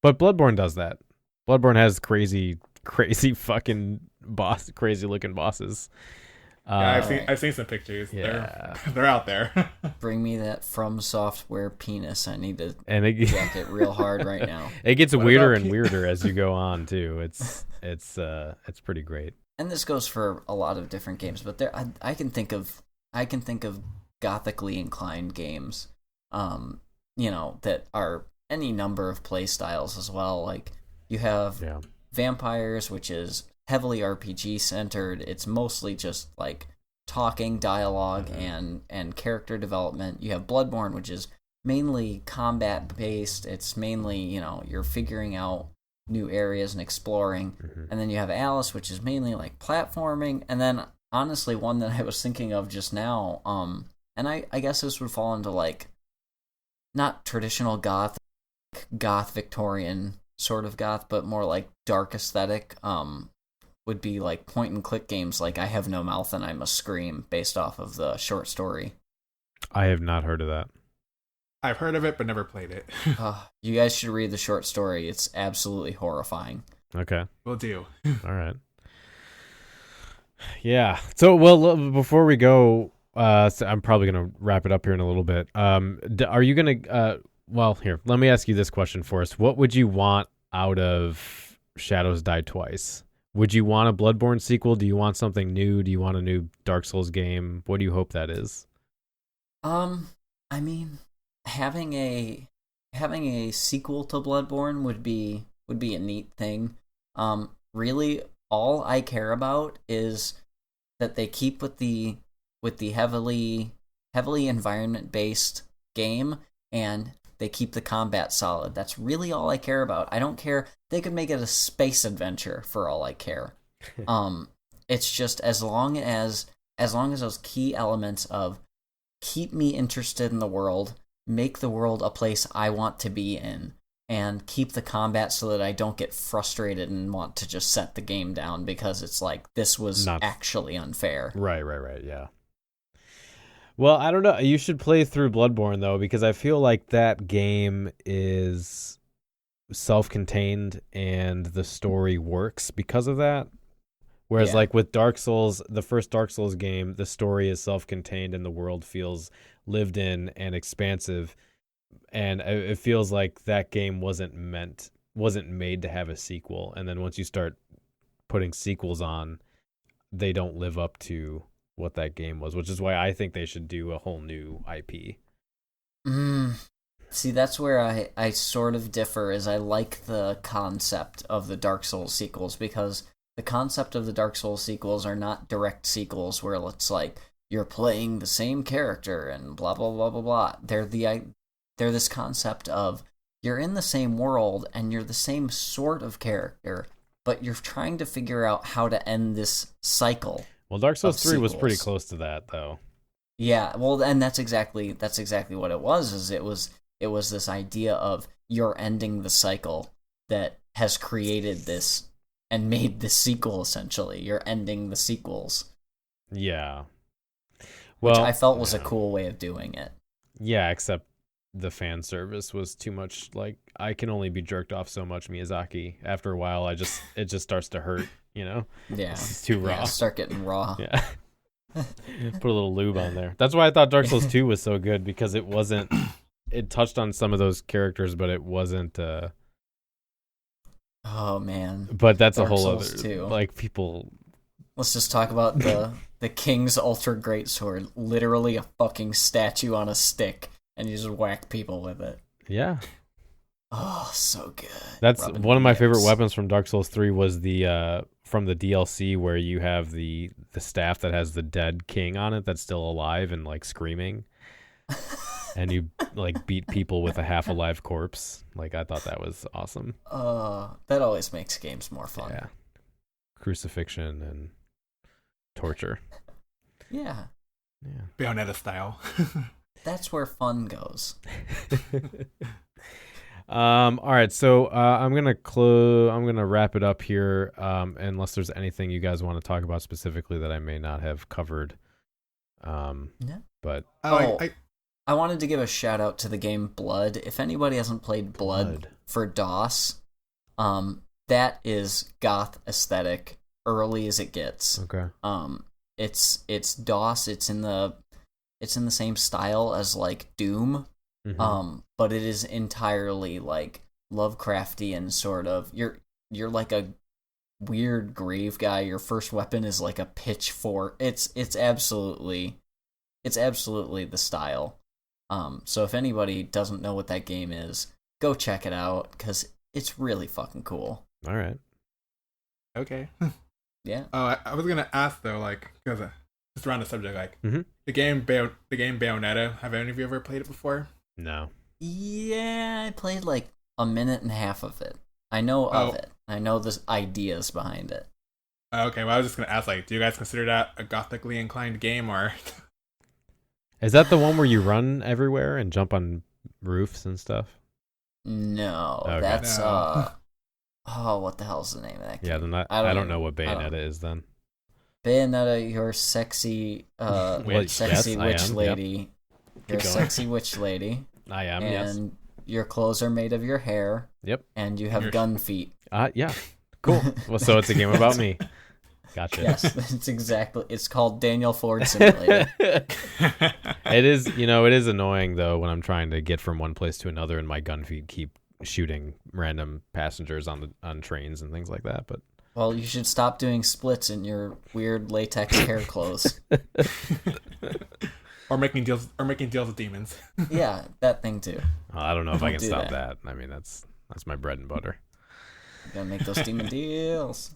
But Bloodborne does that. Bloodborne has crazy fucking crazy looking bosses. Yeah, I've seen some pictures. Yeah. They're out there. Bring me that From Software penis. I need to jack it real hard right now. It gets weirder and weirder as you go on too. It's pretty great. And this goes for a lot of different games, but I can think of gothically inclined games, that are any number of play styles as well. Like you have Vampires, which is heavily RPG centered. It's mostly just like talking, dialogue, and character development. You have Bloodborne, which is mainly combat based. It's mainly, you're figuring out new areas and exploring. And then you have Alice, which is mainly like platforming. And then honestly, one that I was thinking of just now, and I guess this would fall into like not traditional goth Victorian sort of goth, but more like dark aesthetic, would be like point and click games like I Have No Mouth and I Must Scream, based off of the short story. I have not heard of that. I've heard of it but never played it. You guys should read the short story. It's absolutely horrifying. Okay. Will do. All right. Yeah. So, well, before we go, so I'm probably going to wrap it up here in a little bit. Are you going to well, here, let me ask you this question first. What would you want out of Shadows Die Twice? Would you want a Bloodborne sequel? Do you want something new? Do you want a new Dark Souls game? What do you hope that is? I mean, having a sequel to Bloodborne would be a neat thing. Really, all I care about is that they keep with the heavily environment based game, and they keep the combat solid. That's really all I care about. I don't care. They could make it a space adventure for all I care. It's just as long as those key elements of keep me interested in the world, make the world a place I want to be in, and keep the combat so that I don't get frustrated and want to just set the game down because it's like, this was actually unfair. Right, yeah. Well, I don't know. You should play through Bloodborne, though, because I feel like that game is self-contained and the story works because of that. Whereas, like, with Dark Souls, the first Dark Souls game, the story is self-contained and the world feels lived in and expansive. And it feels like that game wasn't made to have a sequel. And then once you start putting sequels on, they don't live up to what that game was, which is why I think they should do a whole new IP. See, that's where I sort of differ, is I like the concept of the Dark Souls sequels, because the concept of the Dark Souls sequels are not direct sequels where it's like you're playing the same character and blah blah blah blah blah. They're this concept of you're in the same world and you're the same sort of character, but you're trying to figure out how to end this cycle. Well, Dark Souls 3 was pretty close to that, though. Yeah, well, and that's exactly what it was. Is it was this idea of you're ending the cycle that has created this and made this sequel. Essentially, you're ending the sequels. Yeah. Well, which I felt was a cool way of doing it. Yeah, except the fan service was too much. Like, I can only be jerked off so much, Miyazaki. After a while, it just starts to hurt. Yeah, it's too raw. Yeah, start getting raw. Yeah. Put a little lube on there. That's why I thought Dark Souls 2 was so good, because it wasn't. It touched on some of those characters, but it wasn't. Oh man! But that's Dark a whole Souls other 2. Like, people. Let's just talk about the King's Ultra Greatsword. Literally a fucking statue on a stick, and you just whack people with it. Yeah. Oh, so good. That's one of my favorite weapons from Dark Souls 3 was the from the DLC, where you have the staff that has the dead king on it that's still alive and like screaming. And you like beat people with a half alive corpse. Like, I thought that was awesome. That always makes games more fun. Yeah. Crucifixion and torture. Yeah. Bayonetta style. That's where fun goes. All right, so I'm gonna wrap it up here. Unless there's anything you guys want to talk about specifically that I may not have covered. Yeah. But I wanted to give a shout out to the game Blood. If anybody hasn't played Blood for DOS, that is goth aesthetic, early as it gets. Okay. It's DOS. It's in the same style as like Doom. Mm-hmm. But it is entirely like Lovecraftian sort of. You're like a weird grave guy. Your first weapon is like a pitchfork. It's absolutely the style. So if anybody doesn't know what that game is, go check it out because it's really fucking cool. All right. Okay. Yeah. I was gonna ask though, like, because just around the subject, like Mm-hmm. the game Bayonetta. Have any of you ever played it before? No. Yeah, I played like a minute and a half of it. I know of it. I know the ideas behind it. Okay, well, I was just gonna ask, like, do you guys consider that a gothically inclined game, or? Is that the one where you run everywhere and jump on roofs and stuff? No, Okay. that's No. what the hell's the name of that game? Yeah, then I don't know what Bayonetta is then. Bayonetta, your sexy sexy Yes, I witch am, lady. Yep. You're a Keep going. sexy witch lady. I am, and yes. your clothes are made of your hair. Yep. And you have gun feet. Yeah. Cool. Well, so it's a game about me. Gotcha. Yes, it's called Daniel Ford Simulator. It is annoying though when I'm trying to get from one place to another and my gun feet keep shooting random passengers on trains and things like that, but well, you should stop doing splits in your weird latex hair clothes. Or making deals with demons. Yeah, that thing too. I don't know if I can do stop that. I mean, that's my bread and butter. You gotta make those demon deals.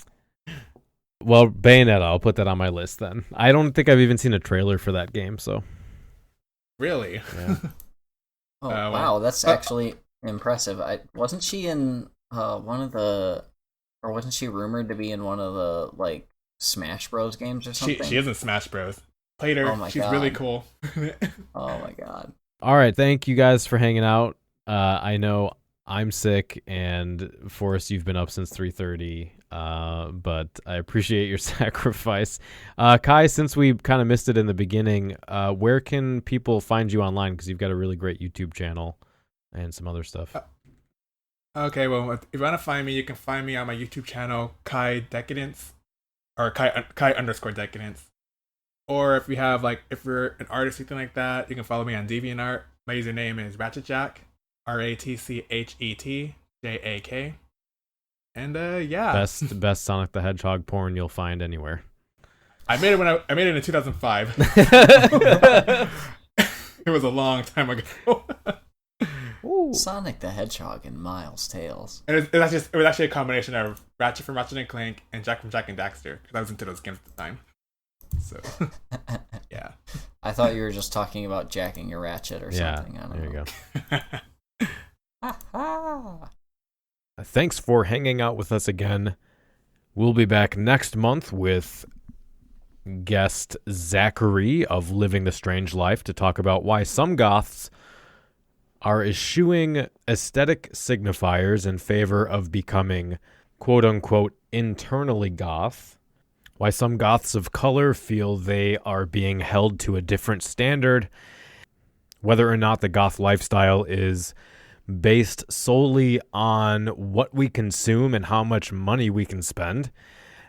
Well, Bayonetta, I'll put that on my list then. I don't think I've even seen a trailer for that game, so. Really? Yeah. Oh, wow, that's actually impressive. Wasn't she in wasn't she rumored to be in one of the like Smash Bros games or something? She is in Smash Bros. Played her. Oh my She's God. really cool. Oh my God. All right, thank you guys for hanging out. I know I'm sick, and Forrest, you've been up since 3:30, but I appreciate your sacrifice. Kai, since we kind of missed it in the beginning, where can people find you online? Because you've got a really great YouTube channel and some other stuff. Okay, well, if you want to find me, you can find me on my YouTube channel, Kai Decadence, or Kai _Decadence. Or if if you're an artist or something like that, you can follow me on DeviantArt. My username is RatchetJack, RatchetJak. And yeah. Best Sonic the Hedgehog porn you'll find anywhere. I made it in 2005. It was a long time ago. Sonic the Hedgehog and Miles Tales. And it was actually a combination of Ratchet from Ratchet and Clank and Jack from Jack and Daxter, because I was into those games at the time. So, yeah. I thought you were just talking about jacking your Ratchet or something. I don't know. You go. Thanks for hanging out with us again. We'll be back next month with guest Zachary of Living the Strange Life to talk about why some goths are eschewing aesthetic signifiers in favor of becoming quote-unquote internally goth, why some goths of color feel they are being held to a different standard, whether or not the goth lifestyle is based solely on what we consume and how much money we can spend,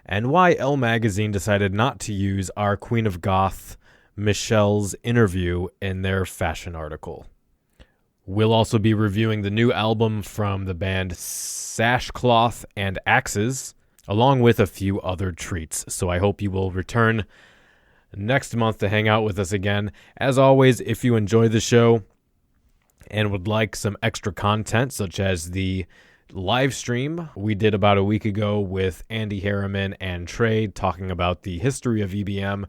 and why Elle Magazine decided not to use our Queen of Goth, Michelle's interview in their fashion article. We'll also be reviewing the new album from the band Sashcloth and Axes, along with a few other treats. So I hope you will return next month to hang out with us again. As always, if you enjoy the show and would like some extra content, such as the live stream we did about a week ago with Andy Harriman and Trey talking about the history of EBM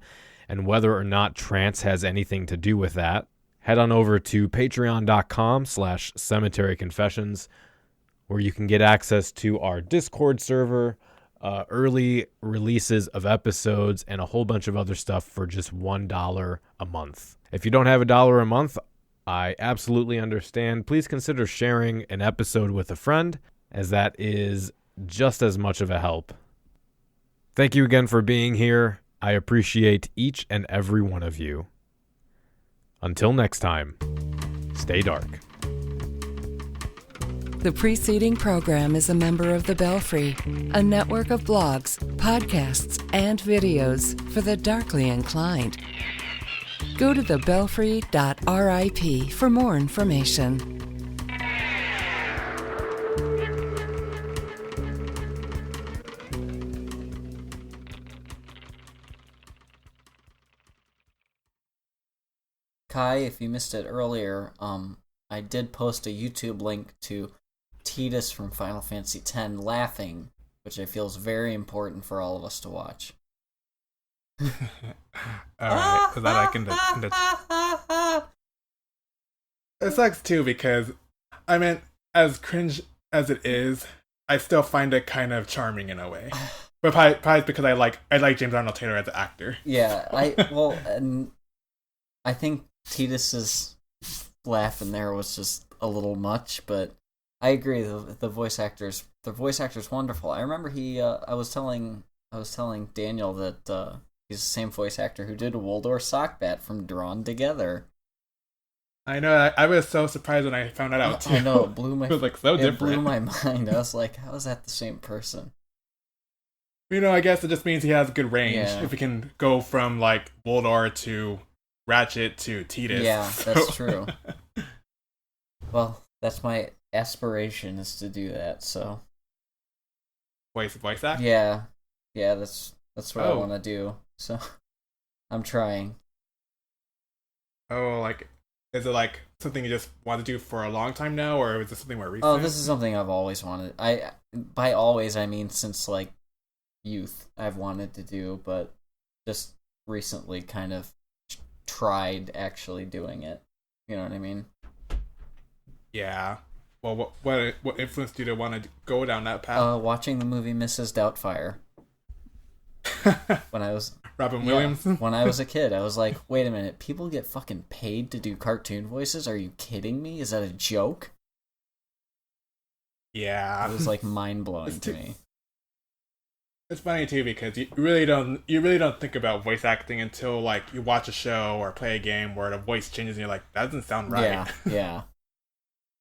and whether or not trance has anything to do with that, head on over to patreon.com/cemeteryconfessions, where you can get access to our Discord server, early releases of episodes, and a whole bunch of other stuff for just $1 a month. If you don't have $1 a month, I absolutely understand. Please consider sharing an episode with a friend, as that is just as much of a help. Thank you again for being here. I appreciate each and every one of you. Until next time, stay dark. The preceding program is a member of The Belfry, a network of blogs, podcasts, and videos for the darkly inclined. Go to thebelfry.rip for more information. Kai, if you missed it earlier, I did post a YouTube link to Tidus from Final Fantasy X laughing, which I feel is very important for all of us to watch. Alright, so that I can... It sucks too, because, I mean, as cringe as it is, I still find it kind of charming in a way. But probably because I like James Arnold Taylor as an actor. Yeah, and I think Tidus's laugh in there was just a little much, but I agree. The voice actor's wonderful. I remember I was telling Daniel that he's the same voice actor who did Woldor Sockbat from Drawn Together. I know. I was so surprised when I found that out too. I know, it blew my. It was like so different. Blew my mind. I was like, how is that the same person? You know, I guess it just means he has good range. Yeah. If he can go from like Woldor to Ratchet to Tidus. Yeah, that's true. Well, that's my aspiration, is to do that. So. Voice act? Yeah, that's what I want to do. So, I'm trying. Oh, like, is it like something you just want to do for a long time now, or is this something more recent? Oh, this is something I've always wanted. By always, I mean since like youth, I've wanted to do, but just recently kind of tried actually doing it. You know what I mean? Yeah. Well, what influenced you to want to go down that path? Watching the movie Mrs. Doubtfire. When I was Robin Williams. When I was a kid, I was like, wait a minute, people get fucking paid to do cartoon voices? Are you kidding me? Is that a joke? Yeah. It was like mind blowing to me. It's funny too, because you really don't think about voice acting until like you watch a show or play a game where the voice changes and you're like, that doesn't sound right. Yeah.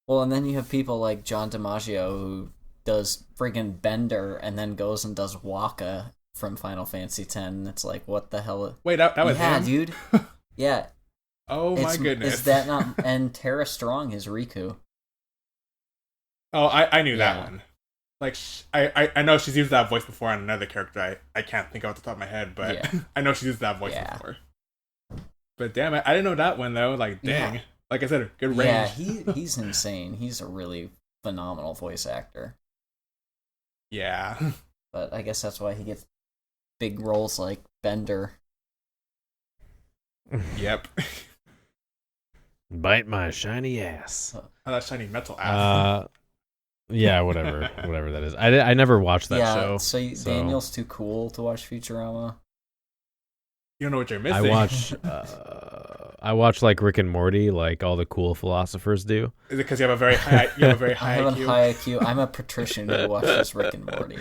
Well, and then you have people like John DiMaggio who does friggin' Bender and then goes and does Waka from Final Fantasy X. It's like, what the hell? Wait, that was him? Yeah, dude. Yeah. Oh my goodness. Is that not... And Tara Strong is Riku. Oh, I knew that one. Like, I know she's used that voice before on another character. I can't think off the top of my head, but I know she's used that voice before. But damn it, I didn't know that one though. Like, dang. Yeah. Like I said, good range. Yeah, he's insane. He's a really phenomenal voice actor. Yeah. But I guess that's why he gets big roles like Bender. Yep. Bite my shiny ass. Oh, that shiny metal ass. Yeah, whatever that is. I never watched that show. So Daniel's too cool to watch Futurama. You don't know what you're missing. I watch like Rick and Morty, like all the cool philosophers do. Is it because you have a very high? You have a very high IQ. I have a high IQ. I'm a patrician who watches Rick and Morty.